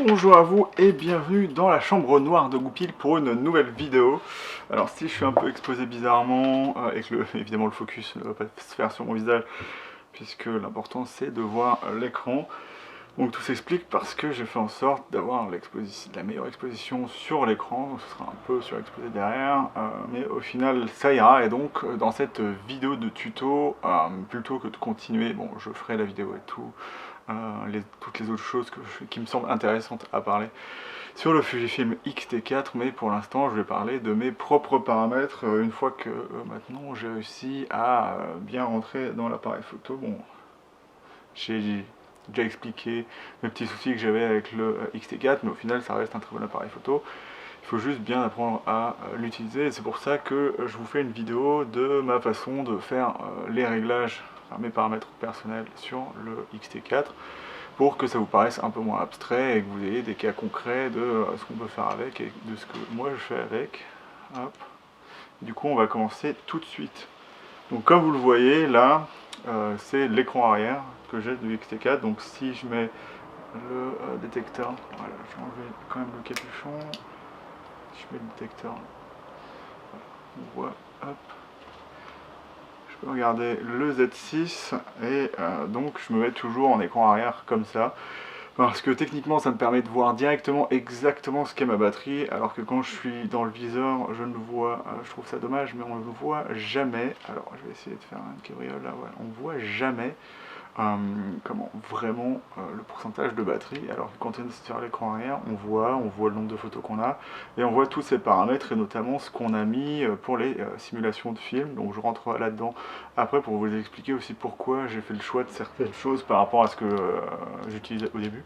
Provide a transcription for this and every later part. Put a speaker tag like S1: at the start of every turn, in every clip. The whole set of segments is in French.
S1: Bonjour à vous et bienvenue dans la chambre noire de Goupil pour une nouvelle vidéo. Alors si je suis un peu exposé bizarrement et que évidemment le focus ne va pas se faire sur mon visage puisque l'important c'est de voir l'écran. Donc tout s'explique parce que j'ai fait en sorte d'avoir la meilleure exposition sur l'écran, donc ce sera un peu surexposé derrière, mais au final ça ira. Et donc dans cette vidéo de tuto, plutôt que de continuer, bon je ferai la vidéo et tout, toutes les autres choses qui me semblent intéressantes à parler sur le Fujifilm X-T4, mais pour l'instant je vais parler de mes propres paramètres une fois que maintenant j'ai réussi à bien rentrer dans l'appareil photo. Bon, j'ai déjà expliqué mes petits soucis que j'avais avec le X-T4, mais au final ça reste un très bon appareil photo. Il faut juste bien apprendre à l'utiliser, et c'est pour ça que je vous fais une vidéo de ma façon de faire les réglages, enfin, mes paramètres personnels sur le X-T4, pour que ça vous paraisse un peu moins abstrait et que vous ayez des cas concrets de ce qu'on peut faire avec et de ce que moi je fais avec. Hop. Du coup on va commencer tout de suite. Donc comme vous le voyez là, c'est l'écran arrière que j'ai du X-T4. Donc si je mets le détecteur, voilà, je vais enlever quand même le capuchon. Si je mets le détecteur, voilà, on voit, hop, je peux regarder le Z6 et donc je me mets toujours en écran arrière comme ça. Parce que techniquement ça me permet de voir directement exactement ce qu'est ma batterie, alors que quand je suis dans le viseur, je ne vois, je trouve ça dommage, mais on ne le voit jamais. Alors je vais essayer de faire un cabriole là, voilà, on ne voit jamais vraiment le pourcentage de batterie, alors que quand on est sur l'écran arrière, on voit le nombre de photos qu'on a, et on voit tous ces paramètres, et notamment ce qu'on a mis pour les simulations de films. Donc je rentre là-dedans après pour vous expliquer aussi pourquoi j'ai fait le choix de certaines choses par rapport à ce que j'utilisais au début.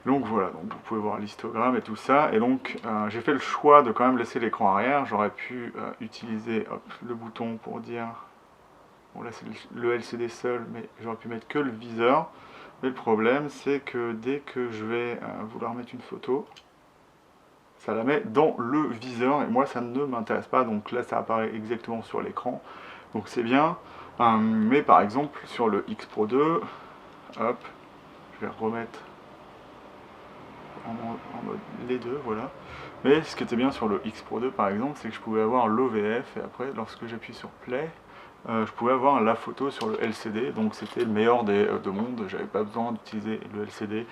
S1: Donc voilà, donc vous pouvez voir l'histogramme et tout ça, et donc j'ai fait le choix de quand même laisser l'écran arrière. J'aurais pu utiliser le bouton pour dire, bon là c'est le LCD seul, mais j'aurais pu mettre que le viseur. Mais le problème c'est que dès que je vais vouloir mettre une photo, ça la met dans le viseur, et moi ça ne m'intéresse pas, donc là ça apparaît exactement sur l'écran, donc c'est bien. Mais par exemple sur le X Pro 2, hop, je vais remettre en mode les deux, voilà. Mais ce qui était bien sur le X Pro 2 par exemple, c'est que je pouvais avoir l'OVF, et après lorsque j'appuie sur Play, je pouvais avoir la photo sur le LCD, donc c'était le meilleur des deux mondes. J'avais pas besoin d'utiliser le LCD,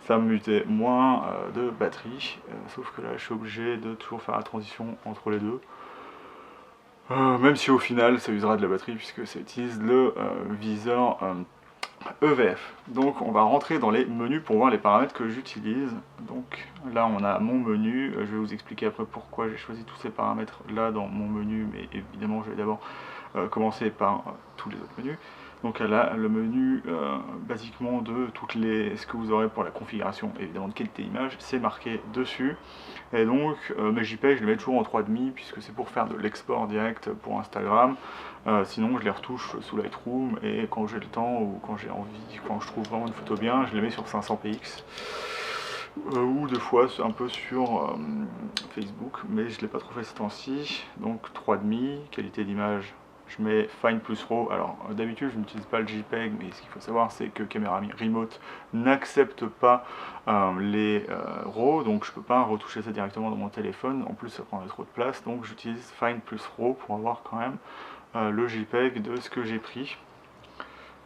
S1: ça me mutait moins de batterie, sauf que là je suis obligé de toujours faire la transition entre les deux. Même si au final ça usera de la batterie puisque ça utilise le viseur EVF. Donc on va rentrer dans les menus pour voir les paramètres que j'utilise. Donc là on a mon menu, je vais vous expliquer après pourquoi j'ai choisi tous ces paramètres là dans mon menu, mais évidemment je vais d'abord commencer par tous les autres menus. Donc là le menu basiquement de ce que vous aurez pour la configuration évidemment de qualité image, c'est marqué dessus. Et donc mes JPEG je les mets toujours en 3,5 puisque c'est pour faire de l'export direct pour Instagram. Sinon je les retouche sous Lightroom, et quand j'ai le temps ou quand j'ai envie, quand je trouve vraiment une photo bien, je les mets sur 500px. Ou des fois un peu sur Facebook, mais je ne l'ai pas trop fait ce temps-ci. Donc 3,5, qualité d'image, je mets Fine plus RAW. Alors d'habitude je n'utilise pas le JPEG, mais ce qu'il faut savoir c'est que Camera Remote n'accepte pas les RAW, donc je ne peux pas retoucher ça directement dans mon téléphone. En plus ça prendrait trop de place, donc j'utilise Fine plus RAW pour avoir quand même le JPEG de ce que j'ai pris.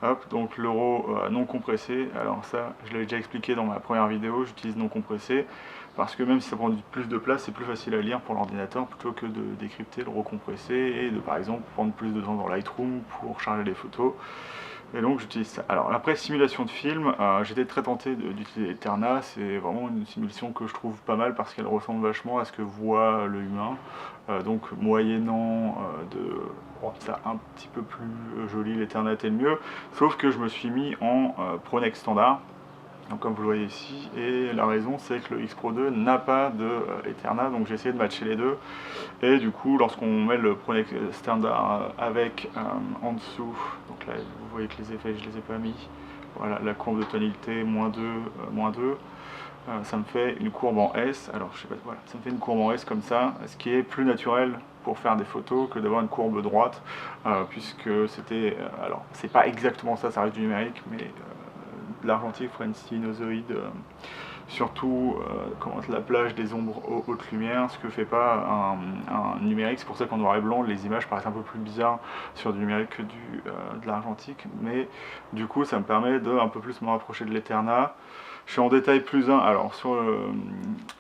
S1: Hop, donc l'euro non compressé, alors ça je l'avais déjà expliqué dans ma première vidéo, j'utilise non compressé parce que même si ça prend plus de place, c'est plus facile à lire pour l'ordinateur plutôt que de décrypter le recompressé et de par exemple prendre plus de temps dans Lightroom pour charger les photos. Et donc j'utilise ça. Alors après simulation de film, j'étais très tenté d'utiliser Eterna, c'est vraiment une simulation que je trouve pas mal parce qu'elle ressemble vachement à ce que voit le humain. Donc moyennant de rendre ça un petit peu plus joli, l'Eterna était le mieux, sauf que je me suis mis en Pronex standard. Donc comme vous le voyez ici, et la raison c'est que le X Pro 2 n'a pas de Eterna, donc j'ai essayé de matcher les deux, et du coup lorsqu'on met le Pronex standard avec en dessous, donc là vous voyez que les effets je les ai pas mis, voilà la courbe de tonalité -2, -2, ça me fait une courbe en S, alors je sais pas, voilà, ça me fait une courbe en S comme ça, ce qui est plus naturel pour faire des photos que d'avoir une courbe droite, puisque c'était, alors c'est pas exactement ça, ça reste du numérique, mais l'argentique ferait une sinusoïde surtout comment la plage des ombres aux hautes lumières, ce que fait pas un numérique. C'est pour ça qu'en noir et blanc les images paraissent un peu plus bizarres sur du numérique que de l'argentique, mais du coup ça me permet de un peu plus me rapprocher de l'Eterna. Je suis en détail plus 1, alors sur le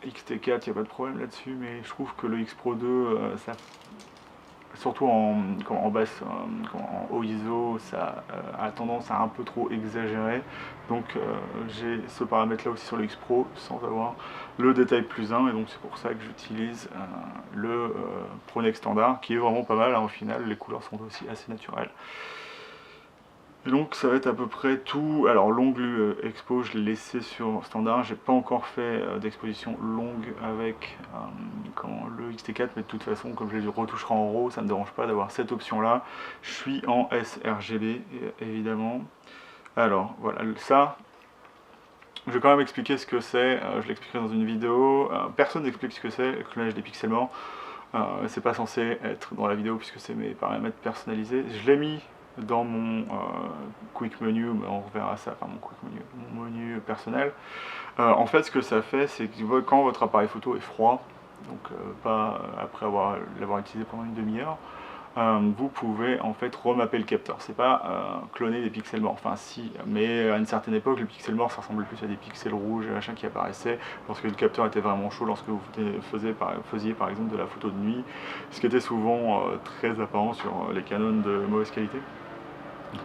S1: XT4 il n'y a pas de problème là-dessus, mais je trouve que le X Pro 2, ça, surtout en basse, en haut ISO, ça a tendance à un peu trop exagérer. Donc j'ai ce paramètre là aussi sur le X Pro sans avoir le détail plus 1, et donc c'est pour ça que j'utilise le Pronex standard, qui est vraiment pas mal, hein, au final les couleurs sont aussi assez naturelles. Et donc ça va être à peu près tout. Alors l'ongle expo je l'ai laissé sur standard, j'ai pas encore fait d'exposition longue avec le XT4, mais de toute façon comme je les retoucherai en RAW, ça ne me dérange pas d'avoir cette option là. Je suis en sRGB évidemment. Alors voilà, ça je vais quand même expliquer ce que c'est, je l'expliquerai dans une vidéo. Personne n'explique ce que c'est, le clonage des pixels morts. C'est pas censé être dans la vidéo puisque c'est mes paramètres personnalisés. Je l'ai mis dans mon quick menu, mais on reverra ça, enfin mon menu personnel. En fait, ce que ça fait, c'est que quand votre appareil photo est froid, donc pas après l'avoir utilisé pendant une demi-heure, vous pouvez en fait remapper le capteur. C'est pas cloner des pixels morts, enfin si, mais à une certaine époque, les pixels morts ça ressemblait plus à des pixels rouges et machin qui apparaissaient lorsque le capteur était vraiment chaud, lorsque vous faisiez par exemple de la photo de nuit, ce qui était souvent très apparent sur les Canon de mauvaise qualité.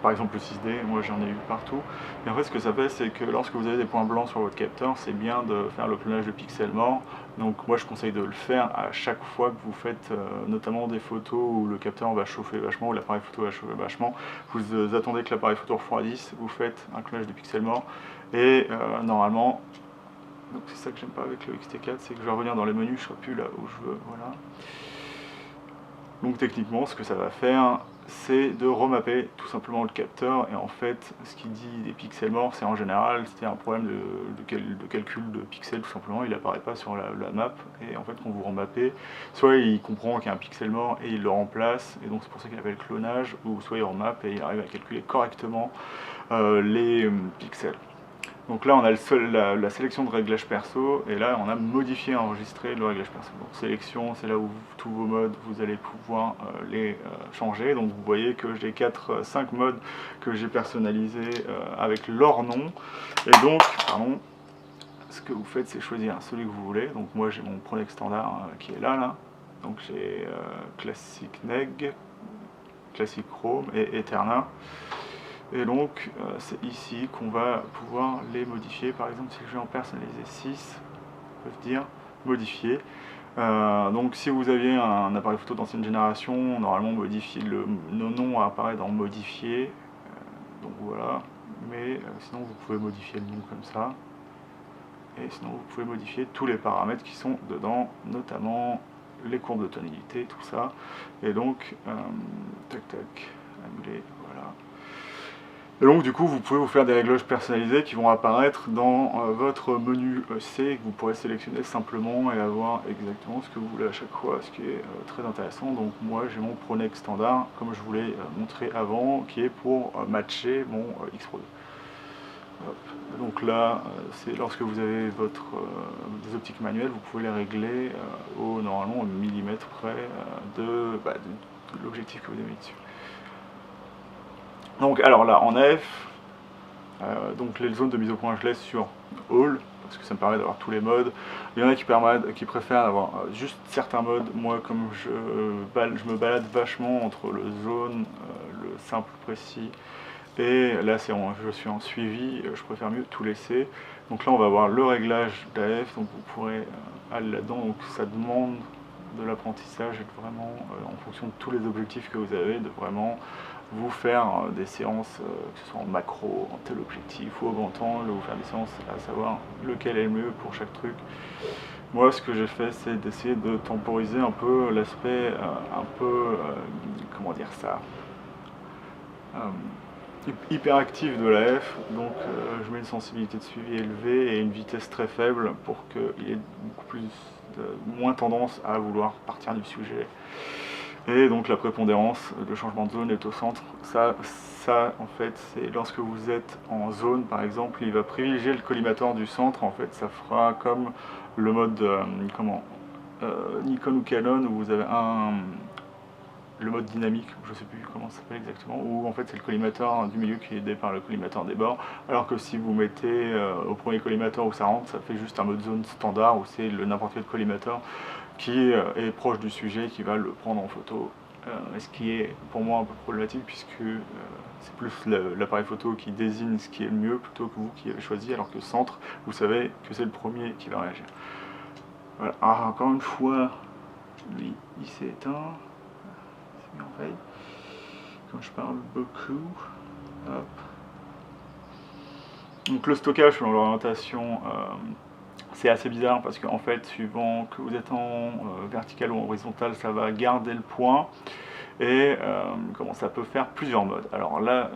S1: Par exemple le 6D, moi j'en ai eu partout. Et en fait ce que ça fait, c'est que lorsque vous avez des points blancs sur votre capteur, c'est bien de faire le clonage de pixels morts. Donc moi je conseille de le faire à chaque fois que vous faites notamment des photos où le capteur va chauffer vachement, où l'appareil photo va chauffer vachement. Vous attendez que l'appareil photo refroidisse, vous faites un clonage de pixels morts. Et normalement, donc c'est ça que j'aime pas avec le XT4, c'est que je vais revenir dans les menus, je serai plus là où je veux, voilà. Donc techniquement ce que ça va faire, c'est de remapper tout simplement le capteur, et en fait ce qu'il dit des pixels morts, c'est en général c'était un problème de calcul de pixels tout simplement, il apparaît pas sur la map, et en fait quand vous remappez, soit il comprend qu'il y a un pixel mort et il le remplace, et donc c'est pour ça qu'il appelle clonage, ou soit il remappe et il arrive à calculer correctement les pixels. Donc là on a la sélection de réglage perso, et là on a modifié et enregistré le réglage perso. Donc sélection, c'est là où tous vos modes vous allez pouvoir les changer. Donc vous voyez que j'ai 5 modes que j'ai personnalisés avec leur nom. Et donc, pardon, ce que vous faites c'est choisir celui que vous voulez. Donc moi j'ai mon Pronex standard qui est là. Donc j'ai Classic Neg, Classic Chrome et Eterna. Et donc c'est ici qu'on va pouvoir les modifier. Par exemple si je vais en personnaliser 6, on peut dire modifier. Donc si vous aviez un appareil photo d'ancienne génération, normalement modifier le nom apparaît dans modifier. Donc voilà. Mais sinon vous pouvez modifier le nom comme ça. Et sinon vous pouvez modifier tous les paramètres qui sont dedans, notamment les courbes de tonalité, tout ça. Et donc, tac tac, annuler, voilà. Et donc du coup vous pouvez vous faire des réglages personnalisés qui vont apparaître dans votre menu C, que vous pourrez sélectionner simplement et avoir exactement ce que vous voulez à chaque fois, ce qui est très intéressant. Donc moi j'ai mon Pronex standard, comme je vous l'ai montré avant, qui est pour matcher mon X Pro 2. Hop. Donc là, c'est lorsque vous avez des optiques manuelles, vous pouvez les régler normalement au millimètre près de l'objectif que vous avez dessus. Donc alors là en F, donc les zones de mise au point je laisse sur All, parce que ça me permet d'avoir tous les modes. Il y en a qui préfèrent avoir juste certains modes. Moi comme je me balade vachement entre le zone, le simple précis, et là je suis en suivi, je préfère mieux tout laisser. Donc là on va avoir le réglage d'AF, donc vous pourrez aller là-dedans, donc ça demande de l'apprentissage et de vraiment, en fonction de tous les objectifs que vous avez, de vraiment vous faire des séances, que ce soit en macro, en tel objectif ou au grand angle, vous faire des séances à savoir lequel est le mieux pour chaque truc. Moi ce que j'ai fait c'est d'essayer de temporiser un peu l'aspect un peu, comment dire ça, hyperactif de la F, donc je mets une sensibilité de suivi élevée et une vitesse très faible pour qu'il ait beaucoup moins tendance à vouloir partir du sujet. Et donc la prépondérance, le changement de zone est au centre. Ça, ça en fait c'est lorsque vous êtes en zone par exemple, il va privilégier le collimateur du centre, en fait ça fera comme le mode Nikon ou Canon où vous avez le mode dynamique, je ne sais plus comment ça s'appelle exactement, où en fait c'est le collimateur du milieu qui est aidé par le collimateur des bords, alors que si vous mettez au premier collimateur où ça rentre, ça fait juste un mode zone standard où c'est n'importe quel collimateur qui est proche du sujet qui va le prendre en photo. Ce qui est pour moi un peu problématique puisque c'est plus l'appareil photo qui désigne ce qui est le mieux plutôt que vous qui avez choisi, alors que centre, vous savez que c'est le premier qui va réagir. Voilà. Alors, encore une fois, lui il s'est éteint. En veille. Quand je parle beaucoup, hop. Donc le stockage selon l'orientation, c'est assez bizarre parce qu'en fait, suivant que vous êtes en vertical ou en horizontal, ça va garder le point. Et ça peut faire plusieurs modes. Alors là,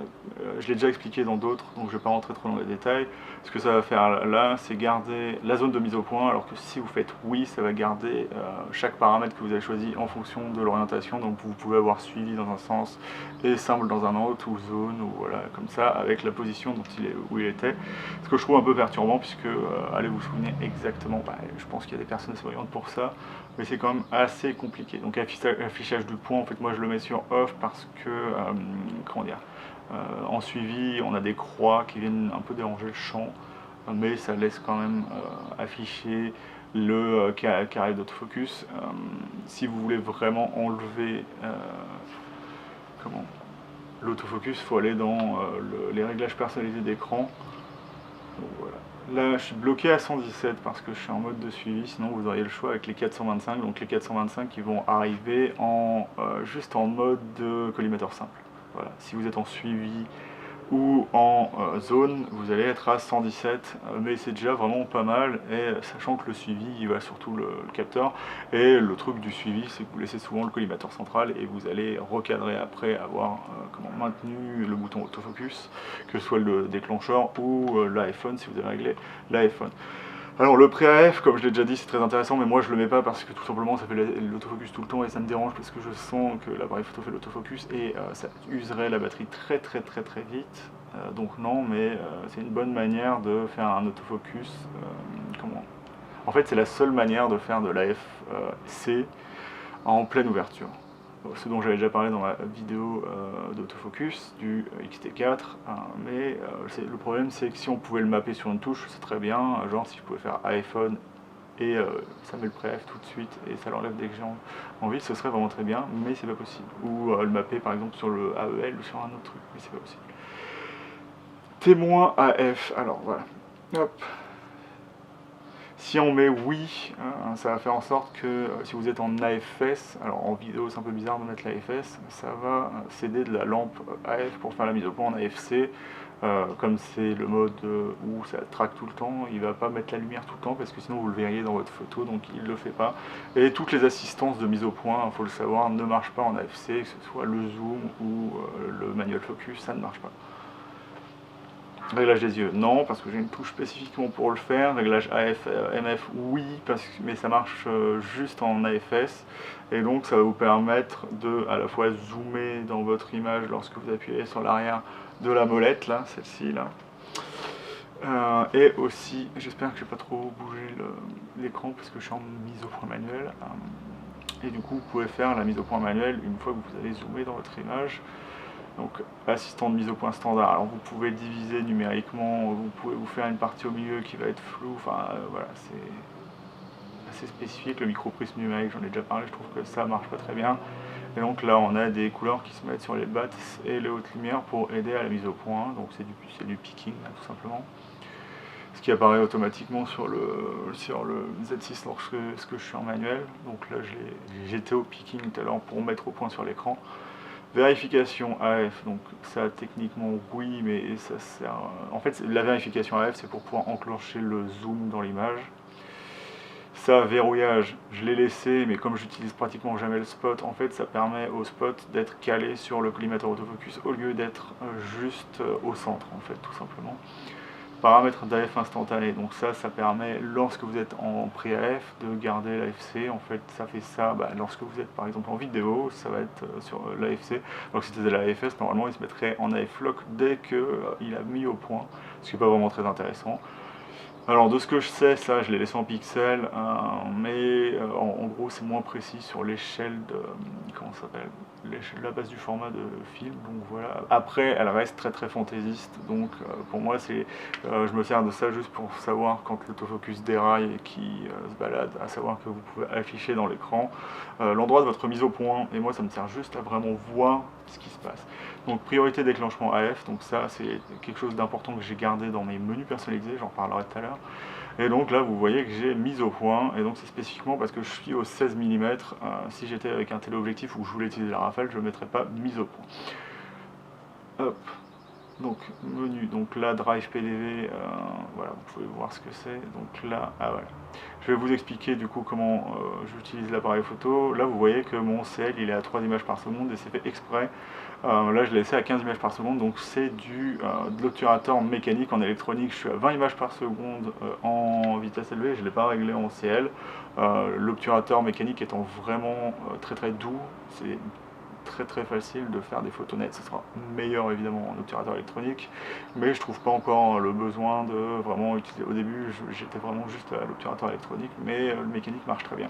S1: je l'ai déjà expliqué dans d'autres, donc je ne vais pas rentrer trop dans les détails. Ce que ça va faire là, c'est garder la zone de mise au point, alors que si vous faites oui, ça va garder chaque paramètre que vous avez choisi en fonction de l'orientation. Donc vous pouvez avoir suivi dans un sens et simple dans un autre, ou zone, ou voilà, comme ça, avec la position où il était. Ce que je trouve un peu perturbant, puisque allez vous souvenir exactement, je pense qu'il y a des personnes assez brillantes pour ça, mais c'est quand même assez compliqué. Donc affichage du point, en fait moi je le mets sur off parce que, en suivi on a des croix qui viennent un peu déranger le champ, mais ça laisse quand même afficher le carré d'autofocus. Si vous voulez vraiment enlever l'autofocus, il faut aller dans les réglages personnalisés d'écran. Voilà. Là, je suis bloqué à 117 parce que je suis en mode de suivi, sinon vous auriez le choix avec les 425, donc les 425 qui vont arriver juste en mode de collimateur simple. Voilà. Si vous êtes en suivi ou en zone, vous allez être à 117, mais c'est déjà vraiment pas mal, et sachant que le suivi, il va surtout le capteur, et le truc du suivi, c'est que vous laissez souvent le collimateur central, et vous allez recadrer après avoir maintenu le bouton autofocus, que ce soit le déclencheur ou l'iPhone, si vous avez réglé l'iPhone. Alors le pré-AF, comme je l'ai déjà dit, c'est très intéressant, mais moi je le mets pas parce que tout simplement ça fait l'autofocus tout le temps et ça me dérange parce que je sens que l'appareil photo fait l'autofocus et ça userait la batterie très vite. Donc non, mais c'est une bonne manière de faire un autofocus. En fait, c'est la seule manière de faire de l'AFC en pleine ouverture. Ce dont j'avais déjà parlé dans ma vidéo d'autofocus du XT4, mais le problème c'est que si on pouvait le mapper sur une touche, c'est très bien, genre si je pouvais faire iPhone et ça met le pré-AF tout de suite et ça l'enlève dès que j'ai envie, ce serait vraiment très bien, mais c'est pas possible. Ou le mapper par exemple sur le AEL ou sur un autre truc, mais c'est pas possible. Témoin AF, alors voilà, hop. Si on met oui, ça va faire en sorte que si vous êtes en AFS, alors en vidéo c'est un peu bizarre de mettre l'AFS, ça va s'aider de la lampe AF pour faire la mise au point en AFC. Comme c'est le mode où ça traque tout le temps, il ne va pas mettre la lumière tout le temps parce que sinon vous le verriez dans votre photo, donc il ne le fait pas. Et toutes les assistances de mise au point, il faut le savoir, ne marchent pas en AFC, que ce soit le zoom ou le manual focus, ça ne marche pas. Réglage des yeux, non, parce que j'ai une touche spécifiquement pour le faire. Réglage AF, MF, oui, mais ça marche juste en AFS. Et donc ça va vous permettre de à la fois zoomer dans votre image lorsque vous appuyez sur l'arrière de la molette, là, celle-ci, là. Et aussi, j'espère que je n'ai pas trop bougé l'écran parce que je suis en mise au point manuel. Et du coup, vous pouvez faire la mise au point manuelle une fois que vous avez zoomé dans votre image. Donc assistant de mise au point standard, alors vous pouvez diviser numériquement, vous pouvez vous faire une partie au milieu qui va être floue, enfin voilà, c'est assez spécifique. Le microprisme numérique, j'en ai déjà parlé, je trouve que ça marche pas très bien. Et donc là on a des couleurs qui se mettent sur les bats et les hautes lumières pour aider à la mise au point, donc c'est du picking là, tout simplement. Ce qui apparaît automatiquement sur le Z6 lorsque je suis en manuel, donc là j'étais au picking tout à l'heure pour mettre au point sur l'écran. Vérification AF, donc ça techniquement oui, mais ça sert... En fait, la vérification AF, c'est pour pouvoir enclencher le zoom dans l'image. Ça, verrouillage, je l'ai laissé, mais comme j'utilise pratiquement jamais le spot, en fait, ça permet au spot d'être calé sur le collimateur autofocus au lieu d'être juste au centre, en fait, tout simplement. paramètres d'AF instantané, donc ça permet lorsque vous êtes en pré-AF de garder l'AFC. En fait ça fait ça lorsque vous êtes par exemple en vidéo, ça va être sur l'AFC, donc si c'était l'AFS normalement il se mettrait en AF lock dès qu'il a mis au point, ce qui n'est pas vraiment très intéressant. Alors de ce que je sais, ça je l'ai laissé en pixels, mais en gros c'est moins précis sur l'échelle de, comment ça s'appelle, la base du format de film, donc voilà. Après elle reste très fantaisiste, donc pour moi c'est, je me sers de ça juste pour savoir quand l'autofocus déraille et qui se balade, à savoir que vous pouvez afficher dans l'écran l'endroit de votre mise au point, et moi ça me sert juste à vraiment voir ce qui se passe. Donc priorité déclenchement AF, donc ça c'est quelque chose d'important que j'ai gardé dans mes menus personnalisés, j'en parlerai tout à l'heure. Et donc là vous voyez que j'ai mise au point, et donc c'est spécifiquement parce que je suis au 16 mm, si j'étais avec un téléobjectif où je voulais utiliser la rafale, je ne mettrais pas mise au point. Hop, donc menu, donc là Drive PDV, voilà, vous pouvez voir ce que c'est, donc là, voilà. Je vais vous expliquer du coup comment j'utilise l'appareil photo. Là vous voyez que mon CL il est à 3 images par seconde et c'est fait exprès. Là je l'ai laissé à 15 images par seconde, donc c'est de l'obturateur mécanique. En électronique je suis à 20 images par seconde en vitesse élevée, je ne l'ai pas réglé en CL. L'obturateur mécanique étant vraiment très doux, c'est très facile de faire des photos nettes. Ce sera meilleur évidemment en obturateur électronique, mais je trouve pas encore le besoin de vraiment utiliser. Au début j'étais vraiment juste à l'obturateur électronique, mais le mécanique marche très bien.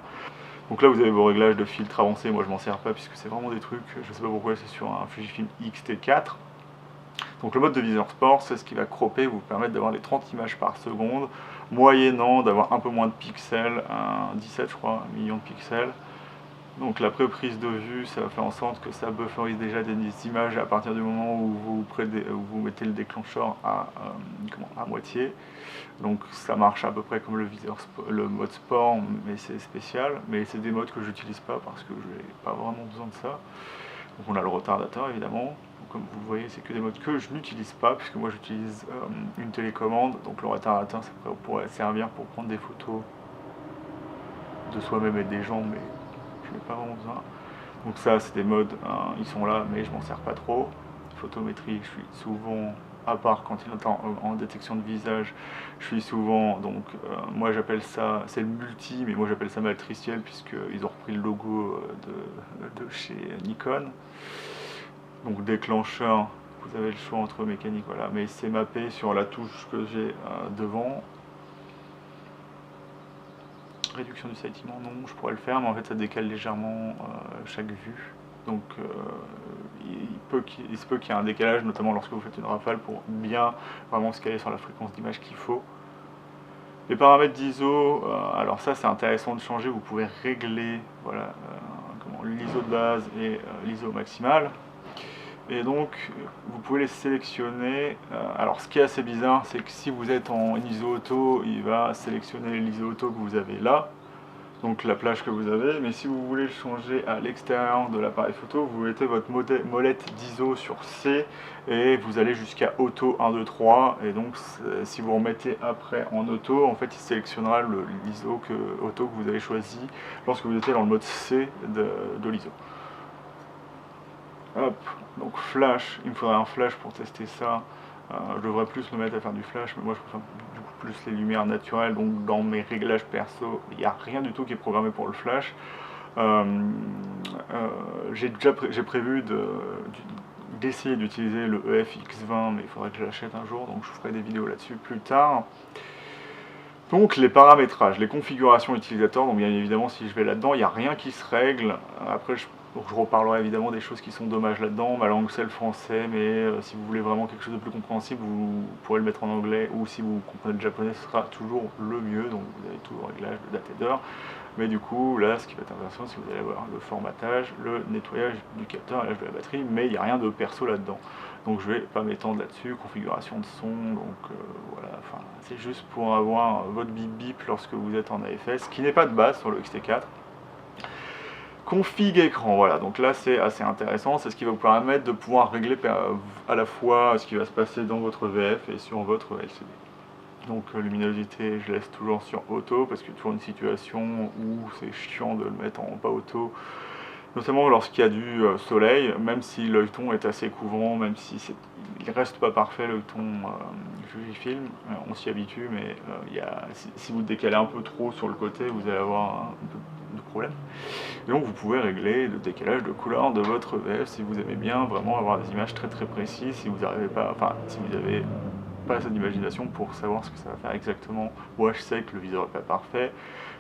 S1: Donc là vous avez vos réglages de filtre avancés, moi je m'en sers pas puisque c'est vraiment des trucs, je sais pas pourquoi, c'est sur un Fujifilm X-T4. Donc le mode de viseur sport, c'est ce qui va cropper, vous permettre d'avoir les 30 images par seconde, moyennant d'avoir un peu moins de pixels, 17 je crois, millions de pixels. Donc la pré-prise de vue, ça va faire en sorte que ça bufferise déjà des images à partir du moment où vous mettez le déclencheur à moitié. Donc ça marche à peu près comme le mode sport, mais c'est spécial. Mais c'est des modes que j'utilise pas parce que je n'ai pas vraiment besoin de ça. Donc on a le retardateur évidemment. Donc, comme vous voyez, c'est que des modes que je n'utilise pas puisque moi j'utilise une télécommande. Donc le retardateur, ça pourrait servir pour prendre des photos de soi-même et des gens, mais je n'ai pas vraiment besoin. Donc ça c'est des modes, ils sont là mais je m'en sers pas trop. Photométrie, je suis souvent, à part quand il est en détection de visage, je suis souvent, donc moi j'appelle ça, c'est le multi, mais moi j'appelle ça matriciel puisqu'ils ont repris le logo de chez Nikon. Donc déclencheur, vous avez le choix entre mécanique, voilà, mais c'est mappé sur la touche que j'ai devant. Réduction du scintillement, non, je pourrais le faire, mais en fait ça décale légèrement chaque vue. Donc il se peut qu'il y ait un décalage, notamment lorsque vous faites une rafale, pour bien vraiment se caler sur la fréquence d'image qu'il faut. Les paramètres d'ISO, alors ça c'est intéressant de changer, vous pouvez régler voilà, l'ISO de base et l'ISO maximal. Et donc vous pouvez les sélectionner. Alors ce qui est assez bizarre, c'est que si vous êtes en ISO auto, il va sélectionner l'ISO auto que vous avez là, donc la plage que vous avez, mais si vous voulez le changer à l'extérieur de l'appareil photo, vous mettez votre molette d'ISO sur C et vous allez jusqu'à auto 1, 2, 3, et donc si vous remettez après en auto, en fait il sélectionnera l'ISO auto que vous avez choisi lorsque vous étiez dans le mode C de l'ISO. Hop, donc flash, il me faudrait un flash pour tester ça. Je devrais plus me mettre à faire du flash, mais moi je préfère du coup plus les lumières naturelles. Donc dans mes réglages perso, il n'y a rien du tout qui est programmé pour le flash. J'ai prévu d'essayer d'utiliser le EF-X20, mais il faudrait que je l'achète un jour, donc je ferai des vidéos là-dessus plus tard. Donc les paramétrages, les configurations utilisateurs, donc bien évidemment si je vais là-dedans, il n'y a rien qui se règle. Après je reparlerai évidemment des choses qui sont dommages là-dedans. Ma langue c'est le français, mais si vous voulez vraiment quelque chose de plus compréhensible, vous pourrez le mettre en anglais, ou si vous comprenez le japonais, ce sera toujours le mieux. Donc vous avez tout le réglage de date et d'heure. Mais du coup, là, ce qui va être intéressant, c'est que vous allez avoir le formatage, le nettoyage du capteur et l'âge de la batterie, mais il n'y a rien de perso là-dedans. Donc je vais pas m'étendre là-dessus, configuration de son, donc voilà, enfin, c'est juste pour avoir votre bip bip lorsque vous êtes en AFS, qui n'est pas de base sur le XT4. Config écran, voilà, donc là c'est assez intéressant, c'est ce qui va vous permettre de pouvoir régler à la fois ce qui va se passer dans votre VF et sur votre LCD. Donc luminosité, je laisse toujours sur auto, parce qu'il y a toujours une situation où c'est chiant de le mettre en pas auto, notamment lorsqu'il y a du soleil, même si l'œilleton est assez couvrant, même si il reste pas parfait l'œilleton Fujifilm, on s'y habitue, mais si vous décalez un peu trop sur le côté, vous allez avoir un peu de problème. Et donc vous pouvez régler le décalage de couleur de votre EVF si vous aimez bien vraiment avoir des images très très précises, si vous n'arrivez pas, enfin si vous avez pas assez d'imagination pour savoir ce que ça va faire exactement. Moi je sais que le viseur n'est pas parfait,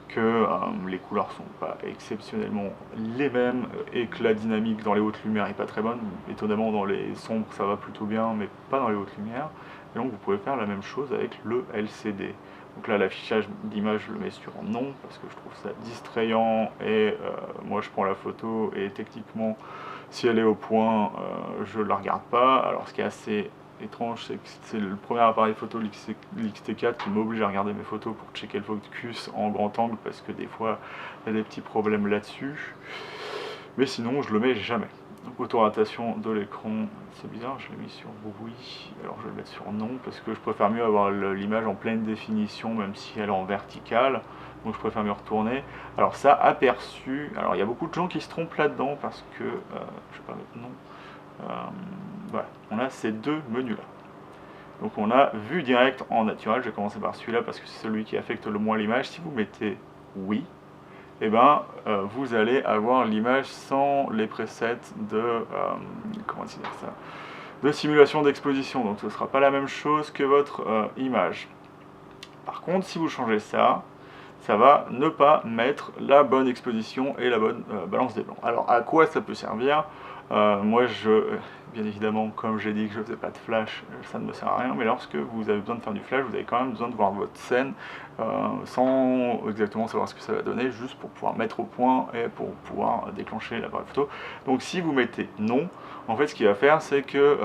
S1: que les couleurs sont pas exceptionnellement les mêmes et que la dynamique dans les hautes lumières est pas très bonne. Étonnamment dans les sombres ça va plutôt bien, mais pas dans les hautes lumières. Et donc vous pouvez faire la même chose avec le LCD. Donc là l'affichage d'image je le mets sur non parce que je trouve ça distrayant et moi je prends la photo et techniquement si elle est au point je la regarde pas. Alors ce qui est assez étrange, c'est que c'est le premier appareil photo, l'X-T4, qui m'oblige à regarder mes photos pour checker le focus en grand angle parce que des fois il y a des petits problèmes là-dessus. Mais sinon je le mets jamais. Donc autorotation de l'écran, c'est bizarre, je l'ai mis sur oui, alors je vais le mettre sur non parce que je préfère mieux avoir l'image en pleine définition même si elle est en verticale. Donc je préfère me retourner. Alors ça, aperçu, alors il y a beaucoup de gens qui se trompent là-dedans parce que, je vais pas mettre non. Voilà, on a ces deux menus là. Donc on a vue directe en naturel, je vais commencer par celui-là parce que c'est celui qui affecte le moins l'image. Si vous mettez oui, et ben vous allez avoir l'image sans les presets de comment dire ça, de simulation d'exposition. Donc ce ne sera pas la même chose que votre image. Par contre, si vous changez ça, ça va ne pas mettre la bonne exposition et la bonne balance des blancs. Alors à quoi ça peut servir? Moi bien évidemment, comme j'ai dit que je ne faisais pas de flash, ça ne me sert à rien, mais lorsque vous avez besoin de faire du flash, vous avez quand même besoin de voir votre scène sans exactement savoir ce que ça va donner, juste pour pouvoir mettre au point et pour pouvoir déclencher l'appareil photo. Donc si vous mettez non, en fait ce qu'il va faire c'est que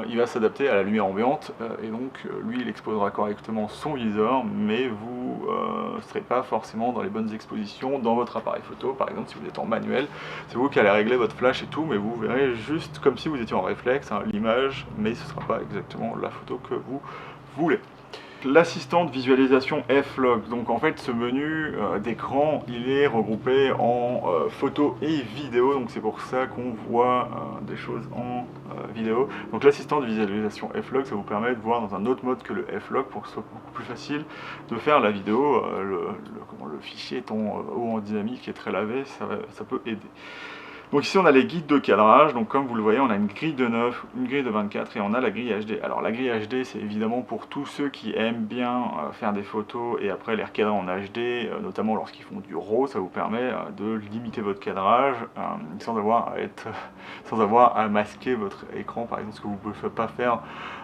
S1: il va s'adapter à la lumière ambiante et donc lui il exposera correctement son viseur, mais vous ne serez pas forcément dans les bonnes expositions dans votre appareil photo. Par exemple si vous êtes en manuel, c'est vous qui allez régler votre flash et tout, mais vous verrez juste comme si vous étiez en réflexe hein, l'image, mais ce ne sera pas exactement la photo que vous voulez. L'assistant de visualisation F-Log, donc en fait ce menu d'écran il est regroupé en photo et vidéo, donc c'est pour ça qu'on voit des choses en vidéo. Donc l'assistant de visualisation F-Log ça vous permet de voir dans un autre mode que le F-Log pour que ce soit beaucoup plus facile de faire la vidéo, le fichier étant haut en dynamique et très lavé, ça peut aider. Donc ici on a les guides de cadrage, donc comme vous le voyez on a une grille de 9, une grille de 24 et on a la grille HD. Alors la grille HD c'est évidemment pour tous ceux qui aiment bien faire des photos et après les recadrer en HD, notamment lorsqu'ils font du RAW, ça vous permet de limiter votre cadrage sans avoir à masquer votre écran par exemple, ce que vous ne pouvez pas faire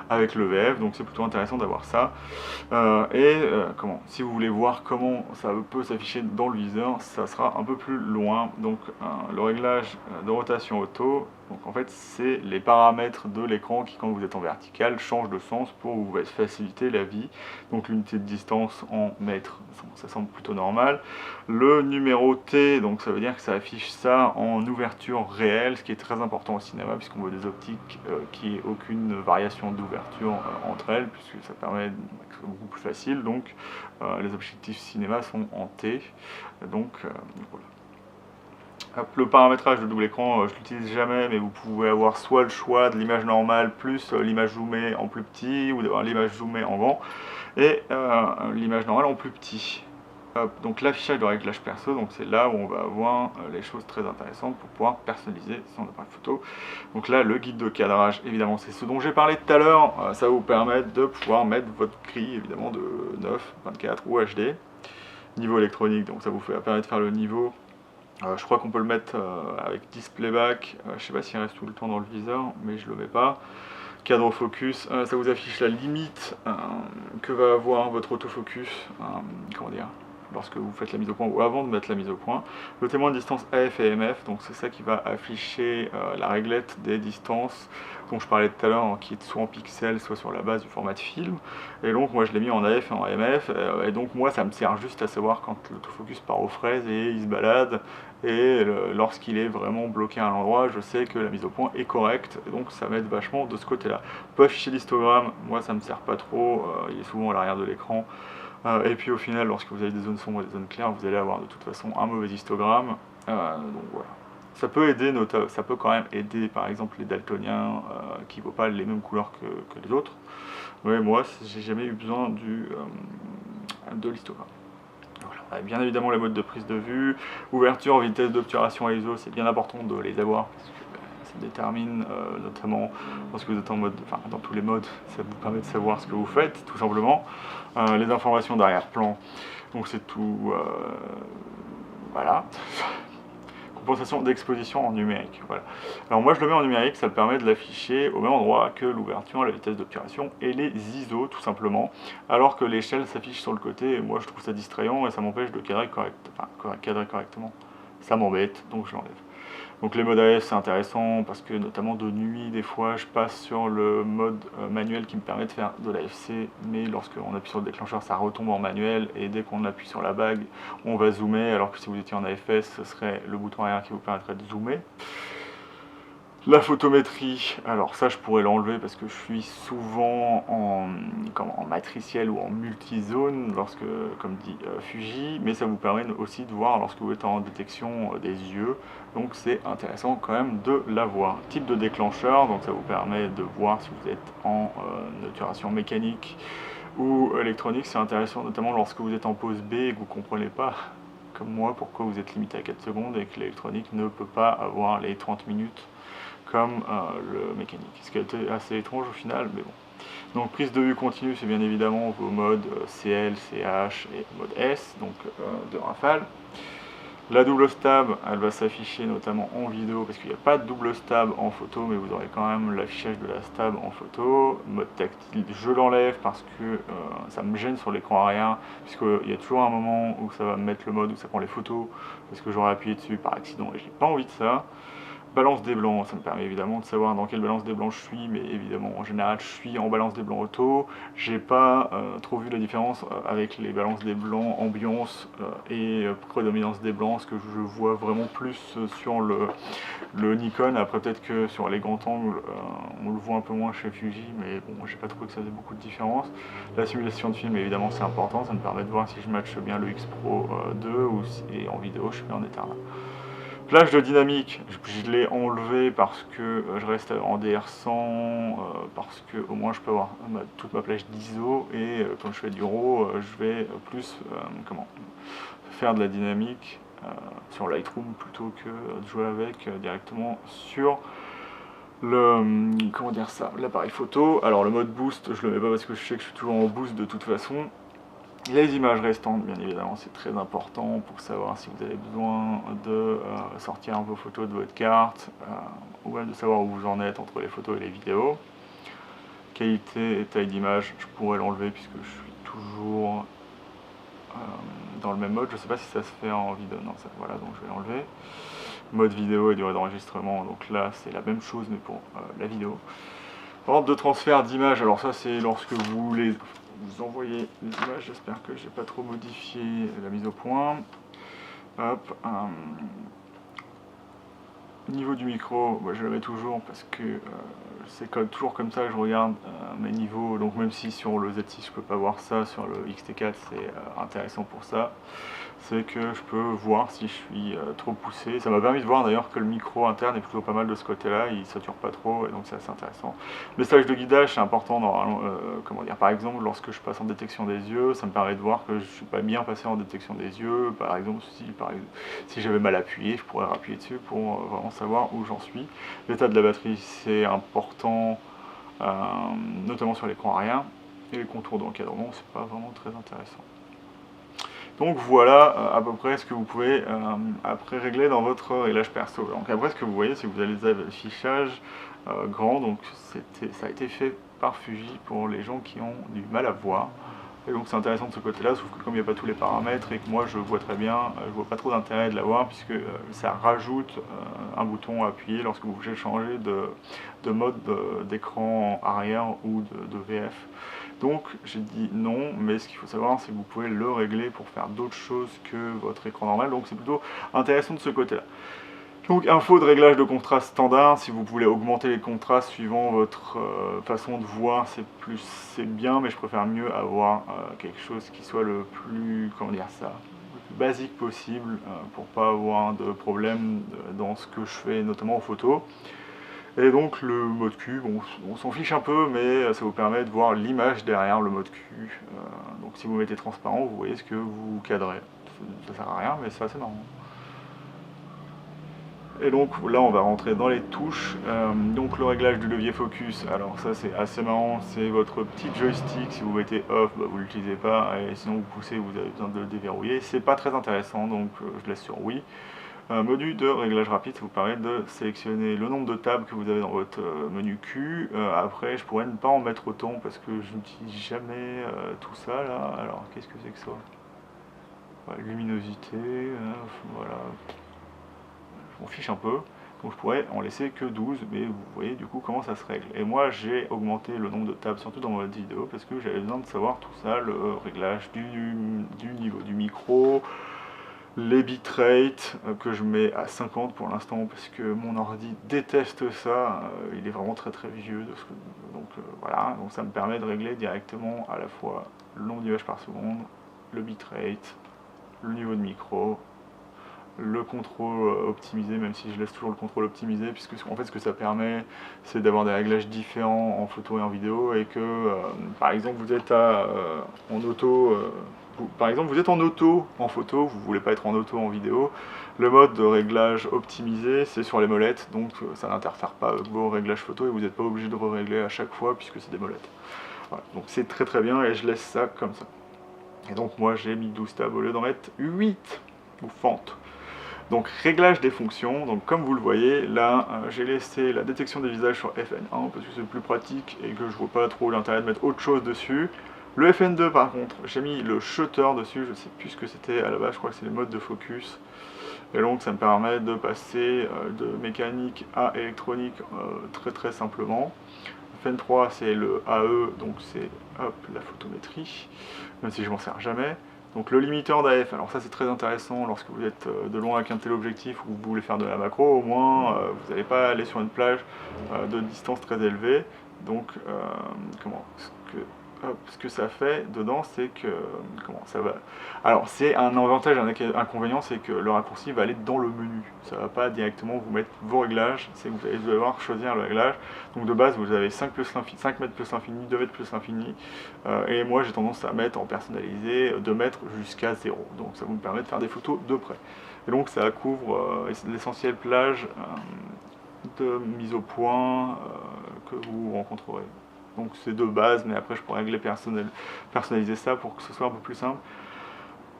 S1: avec le VF, donc c'est plutôt intéressant d'avoir ça. Si vous voulez voir comment ça peut s'afficher dans le viseur, ça sera un peu plus loin. Donc le réglage de rotation auto, donc en fait c'est les paramètres de l'écran qui quand vous êtes en vertical changent de sens pour vous faciliter la vie. Donc l'unité de distance en mètres, ça semble plutôt normal. Le numéro T, donc ça veut dire que ça affiche ça en ouverture réelle, ce qui est très important au cinéma puisqu'on veut des optiques qui n'aient aucune variation d'ouverture entre elles, puisque ça permet que ce soit beaucoup plus facile. Donc les objectifs cinéma sont en T, donc voilà. Le paramétrage de double écran, je l'utilise jamais, mais vous pouvez avoir soit le choix de l'image normale plus l'image zoomée en plus petit, ou d'avoir l'image zoomée en grand, et l'image normale en plus petit. Donc l'affichage de réglage perso, donc c'est là où on va avoir les choses très intéressantes pour pouvoir personnaliser son appareil photo. Donc là le guide de cadrage, évidemment c'est ce dont j'ai parlé tout à l'heure, ça va vous permettre de pouvoir mettre votre grille évidemment de 9, 24 ou HD. Niveau électronique, donc ça vous permet de faire le niveau. Je crois qu'on peut le mettre avec display back, je sais pas s'il reste tout le temps dans le viseur, mais je le mets pas. Cadre focus, ça vous affiche la limite que va avoir votre autofocus, comment dire, lorsque vous faites la mise au point ou avant de mettre la mise au point. Le témoin de distance AF et MF, donc c'est ça qui va afficher la réglette des distances dont je parlais tout à l'heure, qui est soit en pixels, soit sur la base du format de film. Et donc moi je l'ai mis en AF et en MF, et donc moi ça me sert juste à savoir quand l'autofocus part aux fraises et il se balade, et lorsqu'il est vraiment bloqué à un endroit, je sais que la mise au point est correcte, et donc ça m'aide vachement de ce côté-là. On peut afficher l'histogramme, moi ça me sert pas trop, il est souvent à l'arrière de l'écran. Et puis au final, lorsque vous avez des zones sombres et des zones claires, vous allez avoir de toute façon un mauvais histogramme. Donc voilà. Ça peut aider, ça peut quand même aider par exemple les daltoniens qui ne voient pas les mêmes couleurs que les autres. Mais moi, j'ai jamais eu besoin de l'histogramme. Voilà. Bien évidemment, les modes de prise de vue, ouverture, vitesse d'obturation et ISO, c'est bien important de les avoir parce que ça détermine notamment lorsque vous êtes en mode, enfin dans tous les modes, ça vous permet de savoir ce que vous faites, tout simplement. Les informations d'arrière-plan, donc c'est tout, voilà. Compensation d'exposition en numérique. Voilà. Alors moi je le mets en numérique, ça me permet de l'afficher au même endroit que l'ouverture, la vitesse d'obturation et les ISO tout simplement, alors que l'échelle s'affiche sur le côté et moi je trouve ça distrayant et ça m'empêche de cadrer, cadrer correctement. Ça m'embête, donc je l'enlève. Donc les modes AF c'est intéressant parce que notamment de nuit des fois je passe sur le mode manuel qui me permet de faire de l'AFC, mais lorsqu'on appuie sur le déclencheur ça retombe en manuel et dès qu'on appuie sur la bague on va zoomer, alors que si vous étiez en AFS ce serait le bouton arrière qui vous permettrait de zoomer. La photométrie, alors ça je pourrais l'enlever parce que je suis souvent en matriciel ou en multizone, lorsque, comme dit Fuji, mais ça vous permet aussi de voir lorsque vous êtes en détection des yeux, donc c'est intéressant quand même de l'avoir. Type de déclencheur, donc ça vous permet de voir si vous êtes en obturation mécanique ou électronique, c'est intéressant notamment lorsque vous êtes en pause B et que vous ne comprenez pas, comme moi, pourquoi vous êtes limité à 4 secondes et que l'électronique ne peut pas avoir les 30 minutes comme le mécanique, ce qui a été assez étrange au final, mais bon. Donc prise de vue continue, c'est bien évidemment vos modes CL, CH et mode S, donc de rafale. La double stab, elle va s'afficher notamment en vidéo, parce qu'il n'y a pas de double stab en photo, mais vous aurez quand même l'affichage de la stab en photo. Mode tactile, je l'enlève parce que ça me gêne sur l'écran arrière, puisqu'il y a toujours un moment où ça va me mettre le mode où ça prend les photos, parce que j'aurais appuyé dessus par accident et j'ai pas envie de ça. Balance des blancs, ça me permet évidemment de savoir dans quelle balance des blancs je suis, mais évidemment en général je suis en balance des blancs auto. J'ai pas trop vu la différence avec les balances des blancs ambiance et prédominance des blancs, ce que je vois vraiment plus sur le Nikon. Après peut-être que sur les grands angles on le voit un peu moins chez Fuji, mais bon j'ai pas trouvé que ça faisait beaucoup de différence. La simulation de film évidemment c'est important, ça me permet de voir si je matche bien le X Pro 2 ou si, et en vidéo je suis bien en éternel. Plage de dynamique, je l'ai enlevé parce que je reste en DR100, parce que au moins je peux avoir toute ma plage d'ISO et quand je fais du RAW, je vais plus faire de la dynamique sur Lightroom plutôt que de jouer avec directement sur l'appareil photo. Alors le mode boost, je le mets pas parce que je sais que je suis toujours en boost de toute façon. Les images restantes, bien évidemment, c'est très important pour savoir si vous avez besoin de sortir vos photos de votre carte ou même de savoir où vous en êtes entre les photos et les vidéos. Qualité et taille d'image, je pourrais l'enlever puisque je suis toujours dans le même mode. Je ne sais pas si ça se fait en vidéo, non, ça, voilà, donc je vais l'enlever. Mode vidéo et durée d'enregistrement, donc là c'est la même chose mais pour la vidéo. Ordre de transfert d'image, alors ça c'est lorsque vous envoyez les images, j'espère que j'ai pas trop modifié la mise au point. Hop, niveau du micro, moi je le mets toujours parce que c'est toujours comme ça que je regarde mes niveaux, donc même si sur le Z6 je peux pas voir ça, sur le XT4 c'est intéressant pour ça. C'est que je peux voir si je suis trop poussé. Ça m'a permis de voir d'ailleurs que le micro interne est plutôt pas mal de ce côté-là, il sature pas trop et donc c'est assez intéressant. Message de guidage, c'est important normalement, par exemple lorsque je passe en détection des yeux, ça me permet de voir que je suis pas bien passé en détection des yeux. Par exemple, si j'avais mal appuyé, je pourrais appuyer dessus pour vraiment savoir où j'en suis. L'état de la batterie, c'est important, notamment sur l'écran arrière. Et les contours d'encadrement, c'est pas vraiment très intéressant. Donc voilà à peu près ce que vous pouvez après régler dans votre réglage perso. Donc après ce que vous voyez c'est que vous avez les affichages grands, donc ça a été fait par Fuji pour les gens qui ont du mal à voir. Et donc c'est intéressant de ce côté là, sauf que comme il n'y a pas tous les paramètres et que moi je vois très bien, je vois pas trop d'intérêt de l'avoir puisque ça rajoute un bouton à appuyer lorsque vous voulez changer de mode d'écran arrière ou de VF. Donc j'ai dit non, mais ce qu'il faut savoir c'est que vous pouvez le régler pour faire d'autres choses que votre écran normal, donc c'est plutôt intéressant de ce côté-là. Donc info de réglage de contraste standard, si vous voulez augmenter les contrastes suivant votre façon de voir, c'est bien, mais je préfère mieux avoir quelque chose qui soit le plus, basique possible pour pas avoir de problème dans ce que je fais, notamment en photo. Et donc le mode Q, bon, on s'en fiche un peu, mais ça vous permet de voir l'image derrière le mode Q. Donc si vous mettez transparent, vous voyez ce que vous cadrez. Ça sert à rien, mais c'est assez marrant. Et donc là on va rentrer dans les touches, donc le réglage du levier focus, alors ça c'est assez marrant, c'est votre petit joystick, si vous mettez off, bah, vous ne l'utilisez pas, et sinon vous poussez, vous avez besoin de le déverrouiller, c'est pas très intéressant, donc je laisse sur oui. Menu de réglage rapide, ça vous permet de sélectionner le nombre de tables que vous avez dans votre menu Q. Après, je pourrais ne pas en mettre autant parce que je n'utilise jamais tout ça là. Alors, qu'est-ce que c'est que ça? Luminosité, voilà. Je m'en fiche un peu. Donc je pourrais en laisser que 12, mais vous voyez du coup comment ça se règle. Et moi j'ai augmenté le nombre de tables, surtout dans ma vidéo, parce que j'avais besoin de savoir tout ça, le réglage du niveau du micro, les bitrates que je mets à 50 pour l'instant parce que mon ordi déteste ça, il est vraiment très vieux, donc voilà, donc ça me permet de régler directement à la fois le nombre d'images par seconde, le bitrate, le niveau de micro, le contrôle optimisé, même si je laisse toujours le contrôle optimisé, puisque en fait ce que ça permet c'est d'avoir des réglages différents en photo et en vidéo, et que par exemple vous êtes en auto, par exemple vous êtes en auto en photo, vous voulez pas être en auto en vidéo, le mode de réglage optimisé c'est sur les molettes, donc ça n'interfère pas avec vos réglages photo et vous n'êtes pas obligé de régler à chaque fois puisque c'est des molettes. Voilà, donc c'est très bien et je laisse ça comme ça. Et donc moi j'ai mis 12 tables au lieu d'en mettre 8 ou fente. Donc réglage des fonctions, donc comme vous le voyez, là j'ai laissé la détection des visages sur FN1 parce que c'est plus pratique et que je vois pas trop l'intérêt de mettre autre chose dessus. Le FN2 par contre, j'ai mis le shutter dessus, je sais plus ce que c'était à la base, je crois que c'est le mode de focus. Et donc ça me permet de passer de mécanique à électronique très simplement. FN3 c'est le AE, donc c'est la photométrie, même si je m'en sers jamais. Donc le limiteur d'AF, alors ça c'est très intéressant lorsque vous êtes de loin avec un téléobjectif ou vous voulez faire de la macro, au moins vous n'allez pas aller sur une plage de distance très élevée. Donc ce que ça fait dedans, c'est que comment ça va. Alors c'est un avantage, un inconvénient, c'est que le raccourci va aller dans le menu. Ça va pas directement vous mettre vos réglages, c'est que vous allez devoir choisir le réglage. Donc de base vous avez 5 mètres plus l'infini, 2 mètres plus l'infini, et moi j'ai tendance à mettre en personnalisé 2 mètres jusqu'à 0. Donc ça vous permet de faire des photos de près. Et donc ça couvre l'essentiel plage de mise au point que vous rencontrerez. Donc c'est de base, mais après je pourrais régler personnaliser ça pour que ce soit un peu plus simple.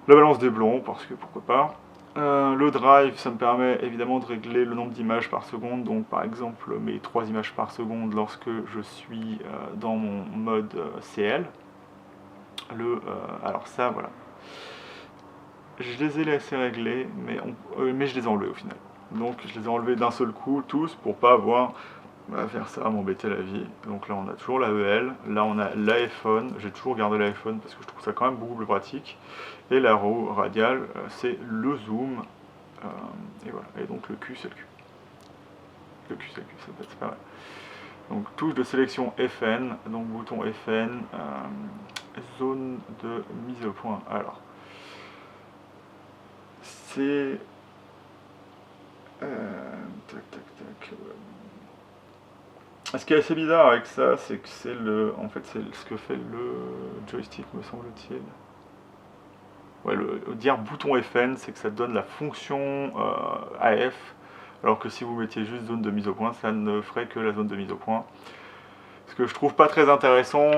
S1: La balance des blancs, parce que pourquoi pas. Le drive, ça me permet évidemment de régler le nombre d'images par seconde, donc par exemple mes 3 images par seconde lorsque je suis dans mon mode CL. Alors ça, voilà. Je les ai laissés régler, mais je les ai enlevés au final. Donc je les ai enlevés d'un seul coup, tous, pour pas avoir à faire ça, à m'embêter la vie. Donc là on a toujours la EL, là on a l'iPhone, j'ai toujours gardé l'iPhone parce que je trouve ça quand même beaucoup plus pratique. Et la roue radiale, c'est le zoom, et voilà. Et donc le Q c'est le Q. Le Q c'est le Q, c'est pas mal. Donc touche de sélection FN, donc bouton FN, zone de mise au point. Alors, c'est... Ce qui est assez bizarre avec ça, c'est que c'est en fait c'est ce que fait le joystick, me semble-t-il. Ouais, dire bouton FN, c'est que ça donne la fonction AF, alors que si vous mettiez juste zone de mise au point, ça ne ferait que la zone de mise au point. Ce que je trouve pas très intéressant,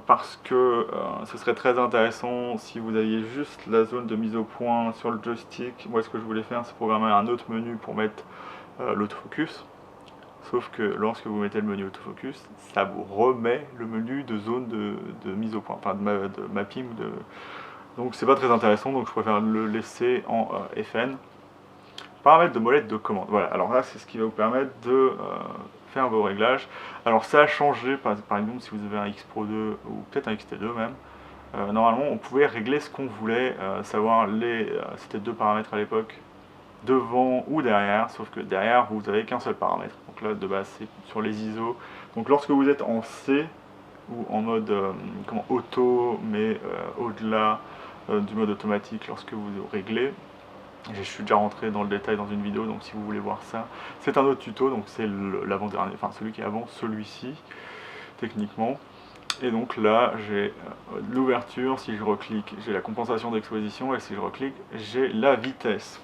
S1: parce que ce serait très intéressant si vous aviez juste la zone de mise au point sur le joystick. Moi ce que je voulais faire, c'est programmer un autre menu pour mettre l'autofocus. Sauf que lorsque vous mettez le menu autofocus, ça vous remet le menu de zone de mise au point, enfin de mapping. Donc c'est pas très intéressant, donc je préfère le laisser en FN. Paramètres de molette de commande. Voilà, alors là c'est ce qui va vous permettre de faire vos réglages. Alors ça a changé, par exemple si vous avez un X Pro 2 ou peut-être un XT2 même, normalement on pouvait régler ce qu'on voulait, savoir c'était 2 paramètres à l'époque, devant ou derrière, sauf que derrière vous avez qu'un seul paramètre. Donc là de base c'est sur les ISO. Donc lorsque vous êtes en C ou en mode auto, mais au-delà du mode automatique lorsque vous réglez. Je suis déjà rentré dans le détail dans une vidéo, donc si vous voulez voir ça, c'est un autre tuto, donc c'est l'avant-dernier, enfin celui qui est avant celui-ci, techniquement. Et donc là, j'ai l'ouverture, si je reclique, j'ai la compensation d'exposition, et si je reclique, j'ai la vitesse.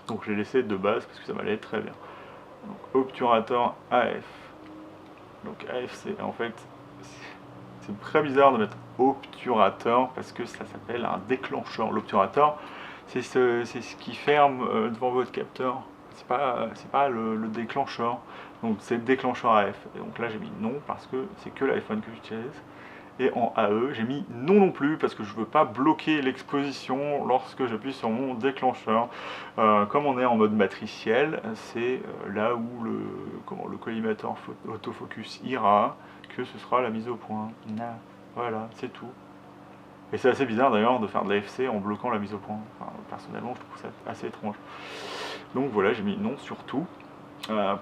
S1: Donc je l'ai laissé de base parce que ça m'allait très bien. Donc obturator AF. Donc AF, c'est en fait, c'est très bizarre de mettre obturator parce que ça s'appelle un déclencheur. L'obturator, c'est ce qui ferme devant votre capteur. C'est pas le déclencheur. Donc c'est déclencheur AF. Et donc là j'ai mis non parce que c'est que l'iPhone que j'utilise. Et en AE, j'ai mis non plus parce que je ne veux pas bloquer l'exposition lorsque j'appuie sur mon déclencheur. Comme on est en mode matriciel, c'est là où le collimateur autofocus ira que ce sera la mise au point. Voilà, c'est tout. Et c'est assez bizarre d'ailleurs de faire de l'AFC en bloquant la mise au point. Enfin, personnellement, je trouve ça assez étrange. Donc voilà, j'ai mis non sur tout.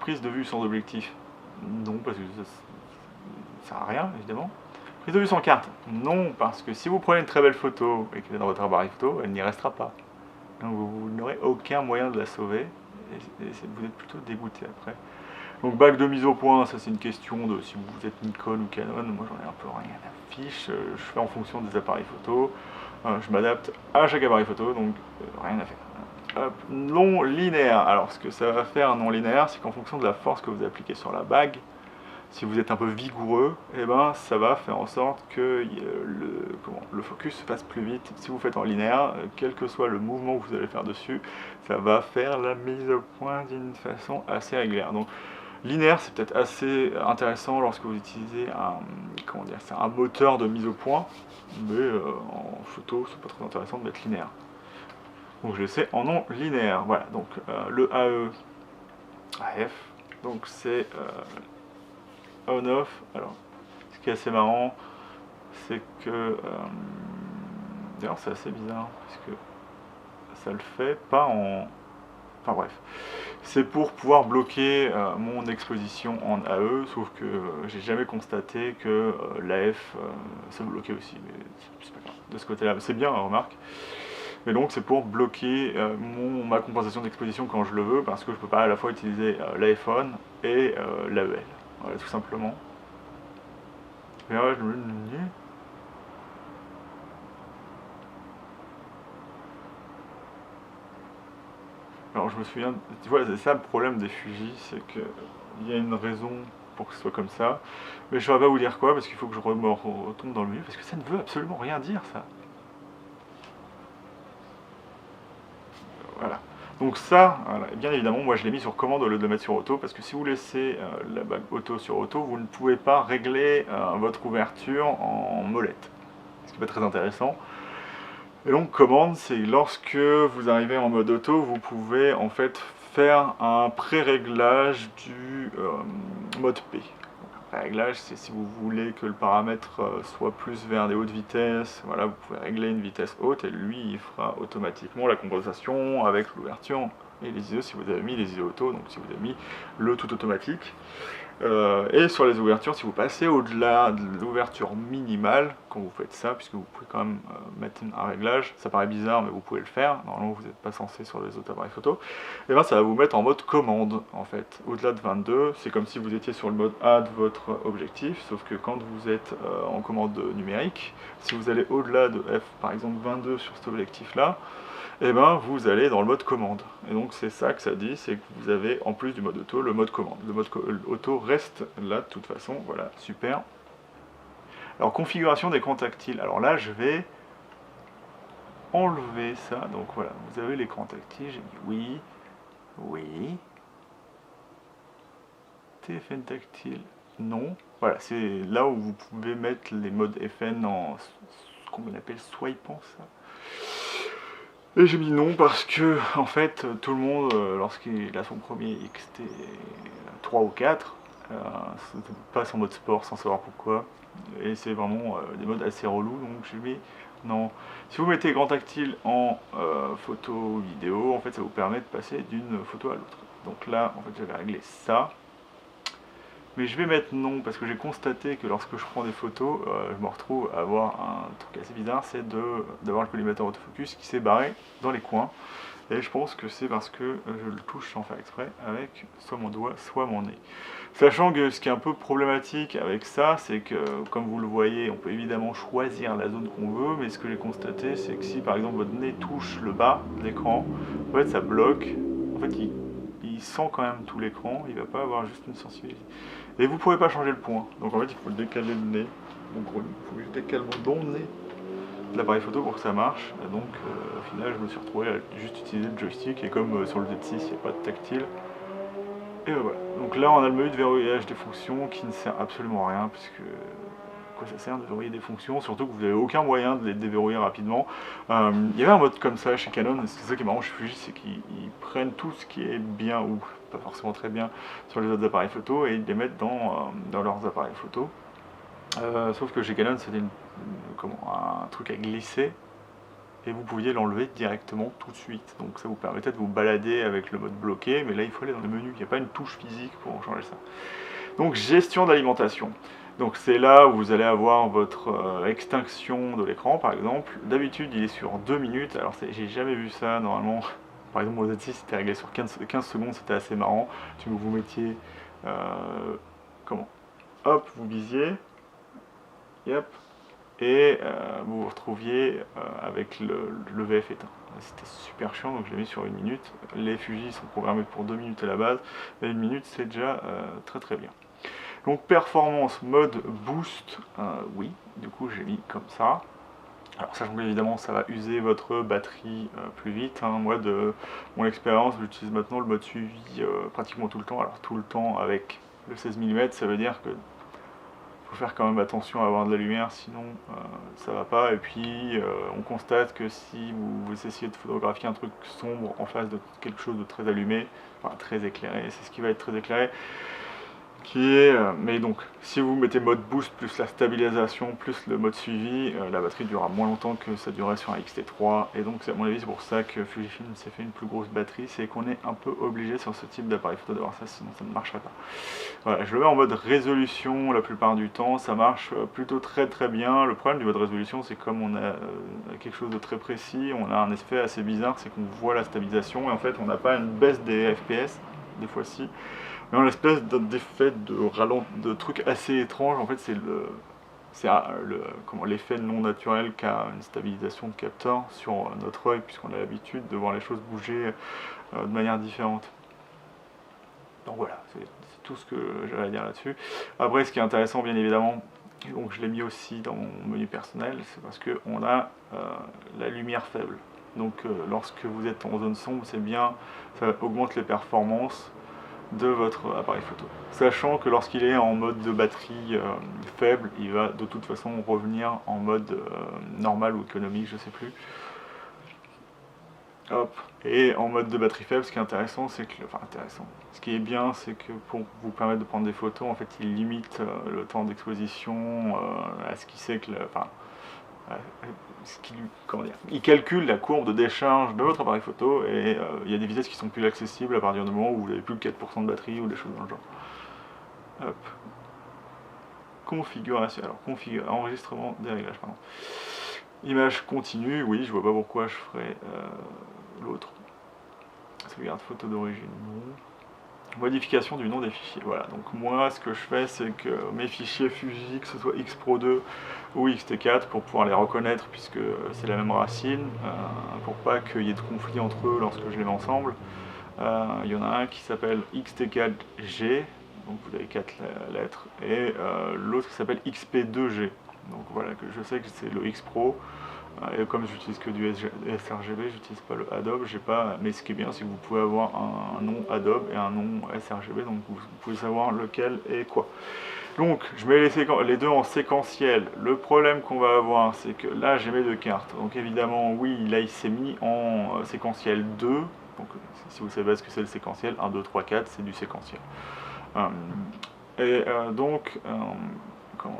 S1: Prise de vue sans objectif, non parce que ça sert à rien évidemment. Prise de vue sans carte, non, parce que si vous prenez une très belle photo et qu'elle est dans votre appareil photo, elle n'y restera pas. Donc vous n'aurez aucun moyen de la sauver, et vous êtes plutôt dégoûté après. Donc bac de mise au point, ça c'est une question de si vous êtes Nikon ou Canon, moi j'en ai un peu rien à fiche, je fais en fonction des appareils photo, je m'adapte à chaque appareil photo, donc rien à faire. Hop, non linéaire, alors ce que ça va faire un non linéaire, c'est qu'en fonction de la force que vous appliquez sur la bague, si vous êtes un peu vigoureux, eh ben, ça va faire en sorte que le focus se passe plus vite. Si vous faites en linéaire, quel que soit le mouvement que vous allez faire dessus, ça va faire la mise au point d'une façon assez régulière. Donc linéaire, c'est peut-être assez intéressant lorsque vous utilisez un moteur de mise au point, mais en photo, c'est pas très intéressant de mettre linéaire. Donc je le sais en non linéaire. Voilà, donc le AE, AF, donc c'est on-off. Alors, ce qui est assez marrant, c'est que d'ailleurs c'est assez bizarre parce que ça le fait pas en... Enfin bref, c'est pour pouvoir bloquer mon exposition en AE, sauf que j'ai jamais constaté que l'AF se bloquait aussi, mais c'est pas grave. De ce côté-là, c'est bien, remarque. Mais donc c'est pour bloquer ma compensation d'exposition quand je le veux, parce que je peux pas à la fois utiliser l'iPhone et l'AEL. Voilà, tout simplement. Et là, je me dis... Alors je me souviens, tu vois, c'est ça le problème des Fuji, c'est qu'il y a une raison pour que ce soit comme ça, mais je ne saurais pas vous dire quoi, parce qu'il faut que je retombe dans le milieu, parce que ça ne veut absolument rien dire, ça. Voilà. Donc ça, voilà, bien évidemment, moi je l'ai mis sur commande au lieu de le mettre sur auto, parce que si vous laissez la bague auto sur auto, vous ne pouvez pas régler votre ouverture en molette, ce qui n'est pas très intéressant. Et donc commande, c'est lorsque vous arrivez en mode auto, vous pouvez en fait faire un pré-réglage du mode P. Un pré-réglage, c'est si vous voulez que le paramètre soit plus vers des hautes vitesses, voilà, vous pouvez régler une vitesse haute et lui il fera automatiquement la compensation avec l'ouverture et les ISO si vous avez mis les ISO auto, donc si vous avez mis le tout automatique. Et sur les ouvertures, si vous passez au-delà de l'ouverture minimale, quand vous faites ça, puisque vous pouvez quand même mettre un réglage, ça paraît bizarre mais vous pouvez le faire, normalement vous n'êtes pas censé sur les autres appareils photo, et bien ça va vous mettre en mode commande en fait. Au-delà de 22, c'est comme si vous étiez sur le mode A de votre objectif, sauf que quand vous êtes en commande numérique, si vous allez au-delà de F par exemple 22 sur cet objectif là, et ben vous allez dans le mode commande. Et donc c'est ça que ça dit, c'est que vous avez en plus du mode auto le mode commande. Le mode auto reste là de toute façon, voilà, super. Alors configuration d'écran tactile, alors là je vais enlever ça, donc voilà, vous avez l'écran tactile, j'ai dit oui, oui, TFN tactile, non, voilà, c'est là où vous pouvez mettre les modes FN en ce qu'on appelle swipant ça. Et j'ai mis non parce que, en fait, tout le monde, lorsqu'il a son premier XT3 ou 4, passe en mode sport sans savoir pourquoi. Et c'est vraiment des modes assez relous, donc j'ai mis non. Si vous mettez écran tactile en photo ou vidéo, en fait, ça vous permet de passer d'une photo à l'autre. Donc là, en fait, j'avais réglé ça. Mais je vais mettre non, parce que j'ai constaté que lorsque je prends des photos, je me retrouve à avoir un truc assez bizarre, c'est d'avoir le collimateur autofocus qui s'est barré dans les coins. Et je pense que c'est parce que je le touche sans faire exprès avec soit mon doigt, soit mon nez. Sachant que ce qui est un peu problématique avec ça, c'est que, comme vous le voyez, on peut évidemment choisir la zone qu'on veut, mais ce que j'ai constaté, c'est que si par exemple votre nez touche le bas de l'écran, en fait ça bloque, en fait il sent quand même tout l'écran, il va pas avoir juste une sensibilité. Et vous ne pouvez pas changer le point, donc en fait il faut décaler le nez, donc il faut que je décale mon nez de l'appareil photo pour que ça marche, et donc au final je me suis retrouvé à juste utiliser le joystick, et comme sur le Z6 il n'y a pas de tactile, et voilà. Donc là on a le menu de verrouillage des fonctions qui ne sert absolument à rien, puisque quoi ça sert de verrouiller des fonctions, surtout que vous n'avez aucun moyen de les déverrouiller rapidement. Il y avait un mode comme ça chez Canon, c'est ça qui est marrant chez Fuji, c'est qu'ils prennent tout ce qui est bien, ou pas forcément très bien, sur les autres appareils photo, et ils les mettent dans leurs appareils photo. Sauf que chez Canon c'était un truc à glisser, et vous pouviez l'enlever directement tout de suite. Donc ça vous permettait de vous balader avec le mode bloqué, mais là il faut aller dans le menu, il n'y a pas une touche physique pour changer ça. Donc gestion d'alimentation. Donc c'est là où vous allez avoir votre extinction de l'écran par exemple. D'habitude il est sur 2 minutes, alors j'ai jamais vu ça normalement. Par exemple au Z6 c'était réglé sur 15 secondes, c'était assez marrant. Si vous mettiez, hop, vous bisiez, yep, et vous vous retrouviez avec le VF éteint. C'était super chiant, donc je l'ai mis sur 1 minute. Les Fuji sont programmés pour 2 minutes à la base, mais 1 minute c'est déjà très très bien. Donc performance mode boost, oui, du coup j'ai mis comme ça. Alors sachant que évidemment ça va user votre batterie plus vite, hein. Moi de mon expérience j'utilise maintenant le mode suivi pratiquement tout le temps. Alors tout le temps avec le 16 mm, ça veut dire que faut faire quand même attention à avoir de la lumière, sinon ça va pas. Et puis on constate que si vous essayez de photographier un truc sombre en face de quelque chose de très allumé, enfin très éclairé, c'est ce qui va être très éclairé, mais donc si vous mettez mode boost plus la stabilisation plus le mode suivi, la batterie durera moins longtemps que ça durait sur un X-T3, et donc à mon avis c'est pour ça que Fujifilm s'est fait une plus grosse batterie, c'est qu'on est un peu obligé sur ce type d'appareil photo d'avoir ça, sinon ça ne marcherait pas. Voilà, je le mets en mode résolution la plupart du temps, ça marche plutôt très très bien. Le problème du mode résolution, c'est comme on a quelque chose de très précis, on a un effet assez bizarre, c'est qu'on voit la stabilisation et en fait on n'a pas une baisse des FPS, des fois si, mais on a l'espèce d'effet de truc assez étrange. En fait c'est l'effet non naturel qu'a une stabilisation de capteur sur notre œil, puisqu'on a l'habitude de voir les choses bouger de manière différente. Donc voilà, c'est tout ce que j'avais à dire là-dessus. Après, ce qui est intéressant, bien évidemment, donc je l'ai mis aussi dans mon menu personnel, c'est parce qu'on a la lumière faible. Donc lorsque vous êtes en zone sombre, c'est bien, ça augmente les performances de votre appareil photo. Sachant que lorsqu'il est en mode de batterie faible, il va de toute façon revenir en mode normal ou économique, je sais plus. Hop. Et en mode de batterie faible, ce qui est intéressant, c'est que, ce qui est bien, c'est que pour vous permettre de prendre des photos, en fait, il limite le temps d'exposition à ce qui sait que, il calcule la courbe de décharge de votre appareil photo, et il y a des vitesses qui sont plus accessibles à partir du moment où vous avez plus que 4% de batterie ou des choses dans le genre. Hop. Configuration, alors enregistrement des réglages, pardon. Image continue, oui, je vois pas pourquoi je ferais l'autre. Sauvegarde photo d'origine, non. Modification du nom des fichiers, voilà. Donc moi, ce que je fais, c'est que mes fichiers Fuji, que ce soit X Pro 2 ou X-T4, pour pouvoir les reconnaître, puisque c'est la même racine, pour pas qu'il y ait de conflit entre eux lorsque je les mets ensemble, il y en a un qui s'appelle X-T4G, donc vous avez 4 lettres, et l'autre qui s'appelle XP2G. Donc voilà, que je sais que c'est le X Pro, et comme j'utilise que du sRGB, j'utilise pas le Adobe, mais ce qui est bien, c'est que vous pouvez avoir un nom Adobe et un nom sRGB, donc vous pouvez savoir lequel est quoi. Donc je mets les deux en séquentiel. Le problème qu'on va avoir, c'est que là j'ai mes deux cartes, donc évidemment oui, là il s'est mis en séquentiel 2, donc si vous savez ce que c'est le séquentiel, 1, 2, 3, 4, c'est du séquentiel.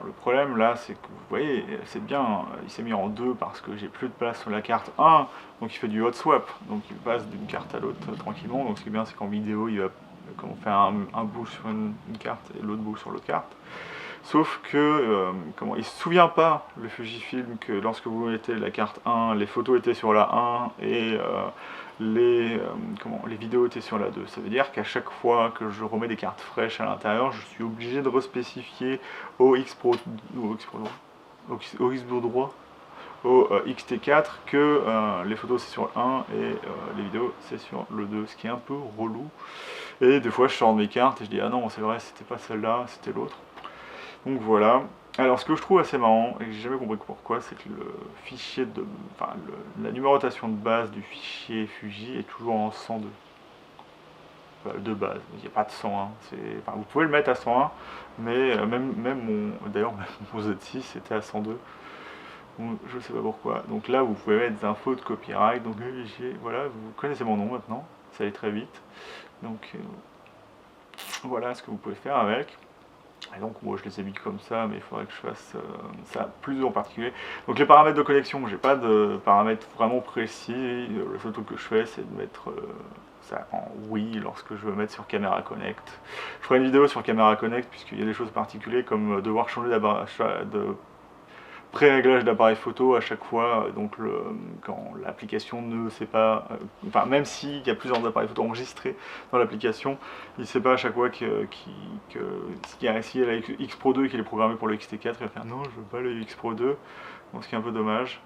S1: Le problème là, c'est que vous voyez, c'est bien, il s'est mis en 2 parce que j'ai plus de place sur la carte 1, donc il fait du hot swap, donc il passe d'une carte à l'autre tranquillement. Donc ce qui est bien, c'est qu'en vidéo, il va comment faire un bout sur une carte et l'autre bout sur l'autre carte. Sauf que comment, il ne se souvient pas, le Fujifilm, que lorsque vous mettez la carte 1, les photos étaient sur la 1 et les vidéos étaient sur la 2. Ça veut dire qu'à chaque fois que je remets des cartes fraîches à l'intérieur, je suis obligé de respécifier au X-Pro droit, au XT4 que les photos c'est sur le 1 et les vidéos c'est sur le 2, ce qui est un peu relou. Et des fois je sors mes cartes et je dis ah non c'est vrai c'était pas celle-là, c'était l'autre. Donc voilà. Alors ce que je trouve assez marrant et que j'ai jamais compris pourquoi, c'est que le fichier de, la numérotation de base du fichier Fuji est toujours en 102. De base, il n'y a pas de 101. Enfin, vous pouvez le mettre à 101, mais d'ailleurs même mon Z6 était à 102. Donc, je sais pas pourquoi. Donc là vous pouvez mettre des infos de copyright. Donc voilà, vous connaissez mon nom maintenant, ça allait très vite. Donc voilà ce que vous pouvez faire avec. Et donc moi je les ai mis comme ça, mais il faudrait que je fasse ça plus en particulier. Donc les paramètres de connexion, j'ai pas de paramètres vraiment précis. Le seul truc que je fais c'est de mettre ça en oui lorsque je veux mettre sur Camera Connect. Je ferai une vidéo sur Camera Connect puisqu'il y a des choses particulières comme devoir changer de pré-réglage d'appareil photo à chaque fois, donc quand l'application ne sait pas, enfin même s'il y a plusieurs appareils photo enregistrés dans l'application, il ne sait pas à chaque fois s'il y a la X Pro 2 et qu'il est programmé pour le XT4, il va faire non je veux pas le X Pro 2, donc ce qui est un peu dommage.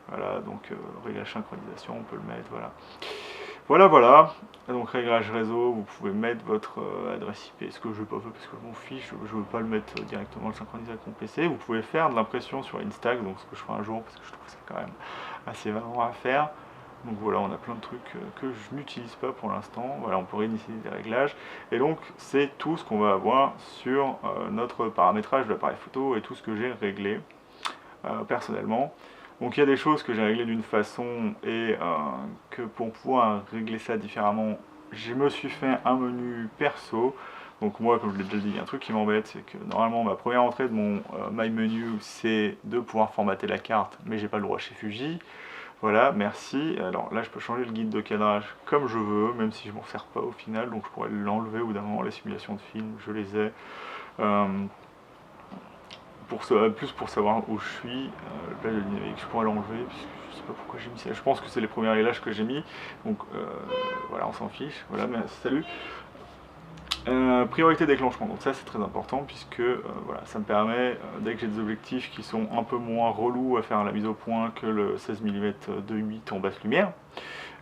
S1: Voilà, donc réglage synchronisation, on peut le mettre, voilà. Voilà, donc réglage réseau, vous pouvez mettre votre adresse IP, ce que je n'ai pas fait parce que je m'en fiche, je ne veux pas le mettre directement le synchroniser avec mon PC. Vous pouvez faire de l'impression sur Instax, donc ce que je ferai un jour parce que je trouve que c'est quand même assez marrant à faire. Donc voilà, on a plein de trucs que je n'utilise pas pour l'instant. Voilà, on peut réinitialiser des réglages. Et donc c'est tout ce qu'on va avoir sur notre paramétrage de l'appareil photo et tout ce que j'ai réglé personnellement. Donc il y a des choses que j'ai réglées d'une façon et que pour pouvoir régler ça différemment, je me suis fait un menu perso. Donc moi, comme je l'ai déjà dit, il y a un truc qui m'embête, c'est que normalement ma première entrée de mon My Menu, c'est de pouvoir formater la carte, mais j'ai pas le droit chez Fuji. Voilà, merci. Alors là, je peux changer le guide de cadrage comme je veux, même si je m'en sers pas au final, donc je pourrais l'enlever au bout d'un moment. Les simulations de film, je les ai. Plus pour savoir où je suis, là le dynamique je pourrais l'enlever, je sais pas pourquoi j'ai mis ça, je pense que c'est les premiers réglages que j'ai mis, donc voilà on s'en fiche, voilà, mais salut. Priorité déclenchement, donc ça c'est très important puisque voilà, ça me permet, dès que j'ai des objectifs qui sont un peu moins relous à faire la mise au point que le 16 mm 2.8 en basse lumière,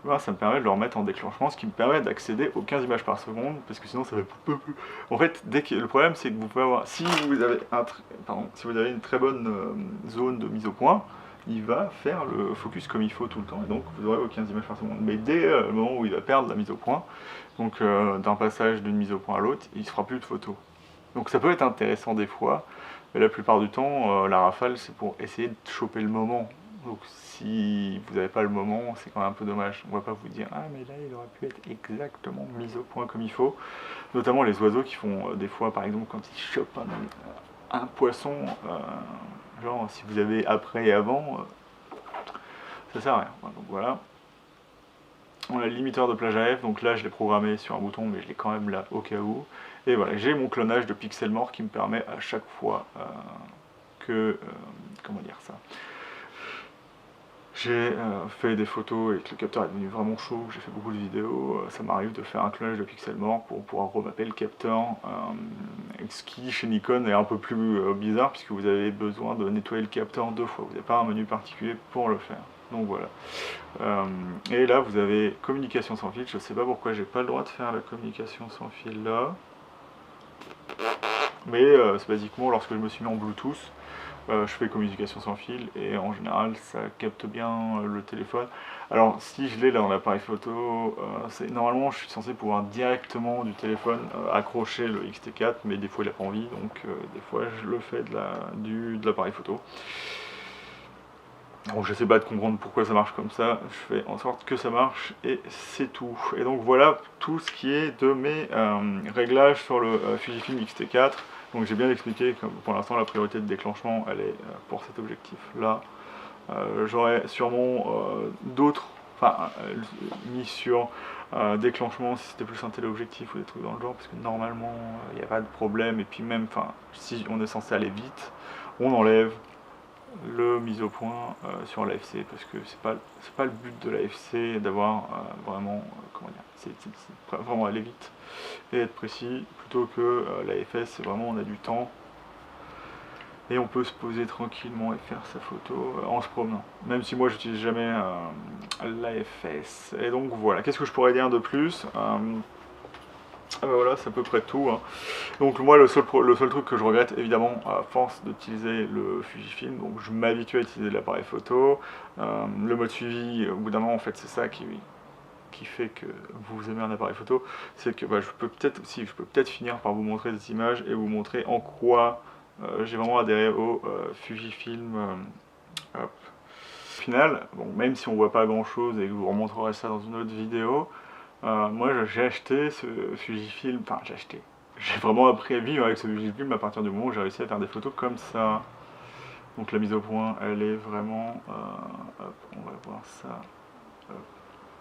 S1: voilà, ça me permet de le remettre en déclenchement, ce qui me permet d'accéder aux 15 images par seconde, parce que sinon ça fait peu. En fait, le problème c'est que vous pouvez avoir, si vous avez une très bonne zone de mise au point, il va faire le focus comme il faut tout le temps, et donc vous aurez vos 15 images par seconde. Mais dès le moment où il va perdre la mise au point, donc d'un passage d'une mise au point à l'autre, il ne se fera plus de photos. Donc ça peut être intéressant des fois, mais la plupart du temps, la rafale c'est pour essayer de choper le moment. Donc si vous n'avez pas le moment, c'est quand même un peu dommage. On ne va pas vous dire « Ah mais là il aurait pu être exactement mis au point comme il faut ». Notamment les oiseaux qui font des fois, par exemple, quand ils chopent un poisson, genre si vous avez après et avant, ça sert à rien. Donc voilà. On a le limiteur de plage AF, donc là je l'ai programmé sur un bouton, mais je l'ai quand même là au cas où. Et voilà, j'ai mon clonage de pixels morts qui me permet à chaque fois comment dire ça, j'ai fait des photos et que le capteur est devenu vraiment chaud, j'ai fait beaucoup de vidéos, ça m'arrive de faire un clonage de pixels morts pour pouvoir remapper le capteur, ce qui chez Nikon est un peu plus bizarre puisque vous avez besoin de nettoyer le capteur 2 fois, vous n'avez pas un menu particulier pour le faire. Donc voilà. Et là vous avez communication sans fil, je sais pas pourquoi j'ai pas le droit de faire la communication sans fil là. Mais c'est basiquement lorsque je me suis mis en Bluetooth, je fais communication sans fil et en général ça capte bien le téléphone. Alors si je l'ai là dans l'appareil photo, normalement je suis censé pouvoir directement du téléphone accrocher le XT4, mais des fois il n'a pas envie, donc des fois je le fais de l'appareil photo. Donc je sais pas de comprendre pourquoi ça marche comme ça, je fais en sorte que ça marche et c'est tout. Et donc voilà tout ce qui est de mes réglages sur le Fujifilm X-T4. Donc j'ai bien expliqué que pour l'instant la priorité de déclenchement elle est pour cet objectif là. J'aurai sûrement d'autres enfin mis sur déclenchement si c'était plus un téléobjectif ou des trucs dans le genre, parce que normalement il n'y a pas de problème, et puis même, enfin, si on est censé aller vite, on enlève le mise au point sur l'AFC, parce que c'est pas le but de l'AFC d'avoir vraiment, comment dire, c'est vraiment aller vite et être précis, plutôt que l'AFS, c'est vraiment on a du temps, et on peut se poser tranquillement et faire sa photo en se promenant. Même si moi j'utilise jamais l'AFS. Et donc voilà, qu'est-ce que je pourrais dire de plus voilà, c'est à peu près tout. Hein. Donc moi le seul truc que je regrette, évidemment, à force d'utiliser le Fujifilm, donc je m'habitue à utiliser l'appareil photo. Le mode suivi, au bout d'un moment, en fait, c'est ça qui fait que vous aimez un appareil photo, c'est que je peux peut-être finir par vous montrer des images et vous montrer en quoi j'ai vraiment adhéré au Fujifilm. Hop. Au final, bon, même si on voit pas grand chose et que je vous remontrerai ça dans une autre vidéo, moi j'ai acheté ce Fujifilm, enfin j'ai vraiment appris à vivre avec ce Fujifilm à partir du moment où j'ai réussi à faire des photos comme ça. Donc la mise au point, elle est vraiment, hop, on va voir ça, hop,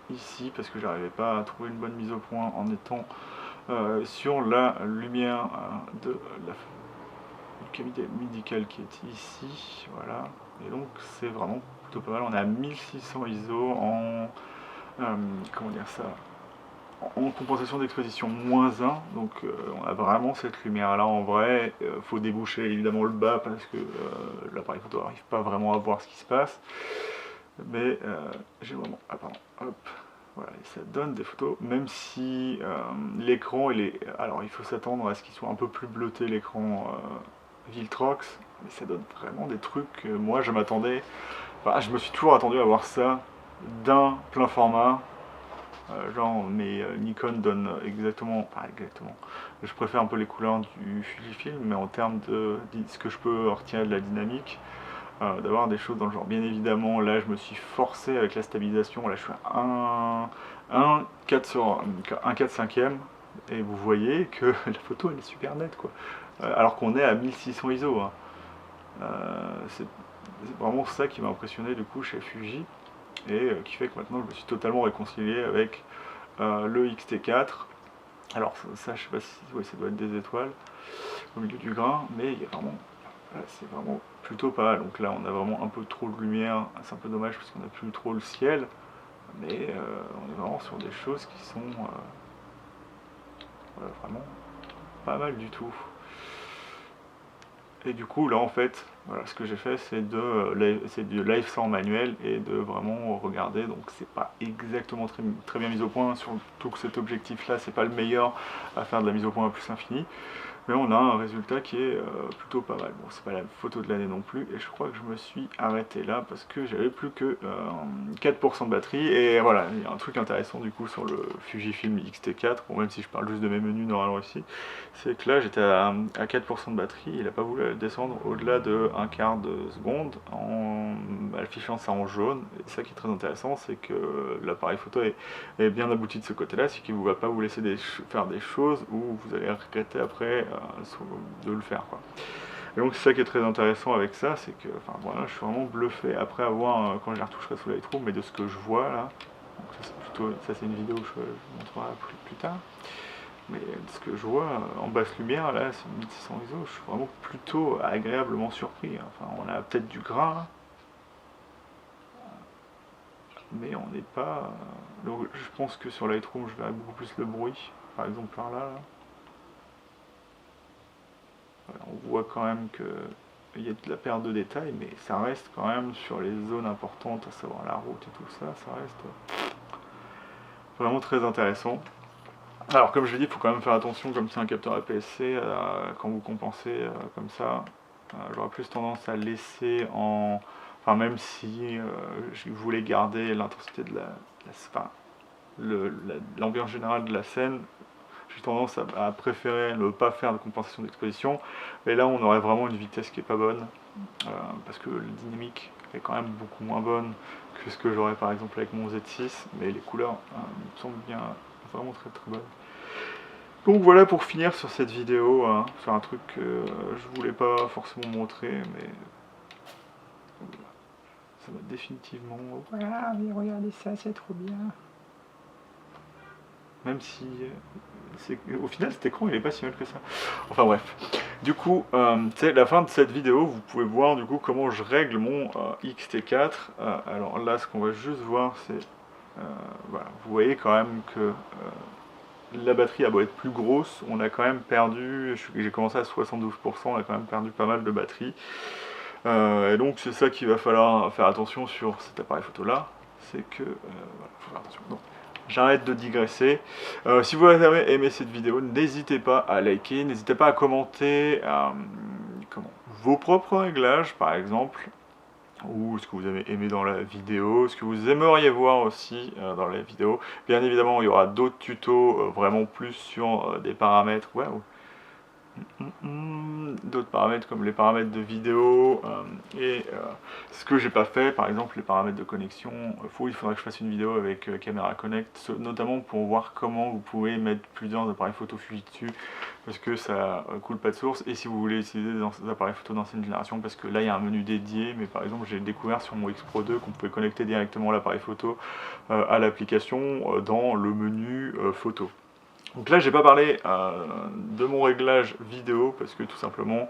S1: ici, parce que j'arrivais pas à trouver une bonne mise au point en étant sur la lumière de la cabinet médical qui est ici, voilà. Et donc c'est vraiment plutôt pas mal. On est à 1600 ISO en comment dire ça, en compensation d'exposition -1, donc on a vraiment cette lumière là en vrai. Faut déboucher évidemment le bas parce que l'appareil photo n'arrive pas vraiment à voir ce qui se passe, mais j'ai vraiment, pardon, hop, voilà, et ça donne des photos, même si l'écran alors il faut s'attendre à ce qu'il soit un peu plus bleuté, l'écran Viltrox, mais ça donne vraiment des trucs, moi je m'attendais, enfin je me suis toujours attendu à voir ça d'un plein format, genre, mais Nikon donne exactement, je préfère un peu les couleurs du Fujifilm, mais en termes de ce que je peux retirer de la dynamique, d'avoir des choses dans le genre. Bien évidemment, là je me suis forcé avec la stabilisation, là je suis à 1,4/5e, et vous voyez que la photo elle est super nette, quoi. Alors qu'on est à 1600 ISO. Hein. C'est vraiment ça qui m'a impressionné du coup chez Fuji, et qui fait que maintenant je me suis totalement réconcilié avec le X-T4. Alors ça je sais pas si ça doit être des étoiles au milieu du grain, mais il y a vraiment, c'est vraiment plutôt pas mal. Donc là on a vraiment un peu trop de lumière, c'est un peu dommage parce qu'on n'a plus trop le ciel, mais on est vraiment sur des choses qui sont vraiment pas mal du tout. Et du coup là en fait, voilà, ce que j'ai fait c'est du live sans manuel et de vraiment regarder. Donc c'est pas exactement très bien mis au point, surtout que cet objectif là c'est pas le meilleur à faire de la mise au point à plus infini, mais on a un résultat qui est plutôt pas mal. Bon, c'est pas la photo de l'année non plus, et je crois que je me suis arrêté là parce que j'avais plus que 4% de batterie. Et voilà, il y a un truc intéressant du coup sur le Fujifilm X-T4, bon, même si je parle juste de mes menus normalement ici, c'est que là j'étais à 4% de batterie, il n'a pas voulu descendre au-delà de 1/4 de seconde en affichant ça en jaune. Et ça qui est très intéressant, c'est que l'appareil photo est bien abouti de ce côté-là, c'est qu'il ne va pas vous laisser faire des choses où vous allez regretter après de le faire, quoi. Et donc c'est ça qui est très intéressant avec ça, c'est que, enfin voilà, je suis vraiment bluffé après avoir, quand je les retoucherai sous Lightroom, mais de ce que je vois là. Donc ça c'est une vidéo que je vous montrerai plus tard. Mais de ce que je vois en basse lumière là, c'est 1600 ISO, je suis vraiment plutôt agréablement surpris. Enfin, on a peut-être du grain là, mais on n'est pas. Je pense que sur Lightroom, je verrai beaucoup plus le bruit, par exemple par là. On voit quand même qu'il y a de la perte de détails, mais ça reste quand même sur les zones importantes, à savoir la route et tout ça, ça reste vraiment très intéressant. Alors comme je l'ai dit, il faut quand même faire attention, comme c'est un capteur APS-C, quand vous compensez comme ça, j'aurais plus tendance à laisser en... Enfin même si je voulais garder l'intensité de l'ambiance générale de la scène, j'ai tendance à préférer ne pas faire de compensation d'exposition. Et là on aurait vraiment une vitesse qui est pas bonne, parce que la dynamique est quand même beaucoup moins bonne que ce que j'aurais par exemple avec mon Z6, mais les couleurs me semblent bien vraiment très très bonnes. Donc voilà pour finir sur cette vidéo, sur un truc que je voulais pas forcément montrer, mais ça va définitivement... Voilà, mais regardez ça, c'est trop bien. Même si... au final, cet écran, il est pas si mal que ça. Enfin bref. Du coup, c'est la fin de cette vidéo. Vous pouvez voir du coup comment je règle mon XT4. Alors là, ce qu'on va juste voir, c'est... voilà, vous voyez quand même que... la batterie a beau être plus grosse, on a quand même perdu, j'ai commencé à 72%, on a quand même perdu pas mal de batterie. Et donc c'est ça qu'il va falloir faire attention sur cet appareil photo là, c'est que, voilà, faut faire attention. Donc, j'arrête de digresser. Si vous avez aimé cette vidéo, n'hésitez pas à liker, n'hésitez pas à commenter vos propres réglages par exemple, ou ce que vous avez aimé dans la vidéo, ce que vous aimeriez voir aussi dans la vidéo. Bien évidemment, il y aura d'autres tutos vraiment plus sur des paramètres, d'autres paramètres comme les paramètres de vidéo ce que j'ai pas fait, par exemple les paramètres de connexion. Il faudrait que je fasse une vidéo avec Camera Connect, notamment pour voir comment vous pouvez mettre plusieurs appareils photo Fuji dessus, parce que ça coule pas de source, et si vous voulez utiliser des appareils photo d'ancienne génération, parce que là il y a un menu dédié, mais par exemple j'ai découvert sur mon X Pro 2 qu'on pouvait connecter directement l'appareil photo à l'application dans le menu photo. Donc là j'ai pas parlé de mon réglage vidéo parce que tout simplement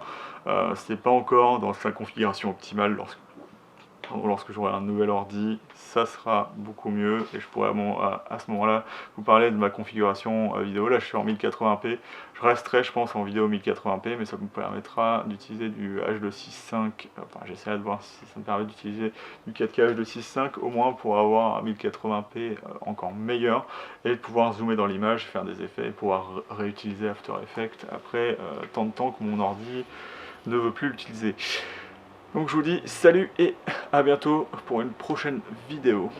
S1: c'est pas encore dans sa configuration optimale. Lorsque j'aurai un nouvel ordi, ça sera beaucoup mieux et je pourrai à ce moment-là vous parler de ma configuration vidéo. Là je suis en 1080p, je resterai je pense en vidéo 1080p, mais ça me permettra d'utiliser du H265, enfin j'essaierai de voir si ça me permet d'utiliser du 4K H265 au moins pour avoir un 1080p encore meilleur et de pouvoir zoomer dans l'image, faire des effets et pouvoir réutiliser After Effects après tant de temps que mon ordi ne veut plus l'utiliser. Donc je vous dis salut et à bientôt pour une prochaine vidéo.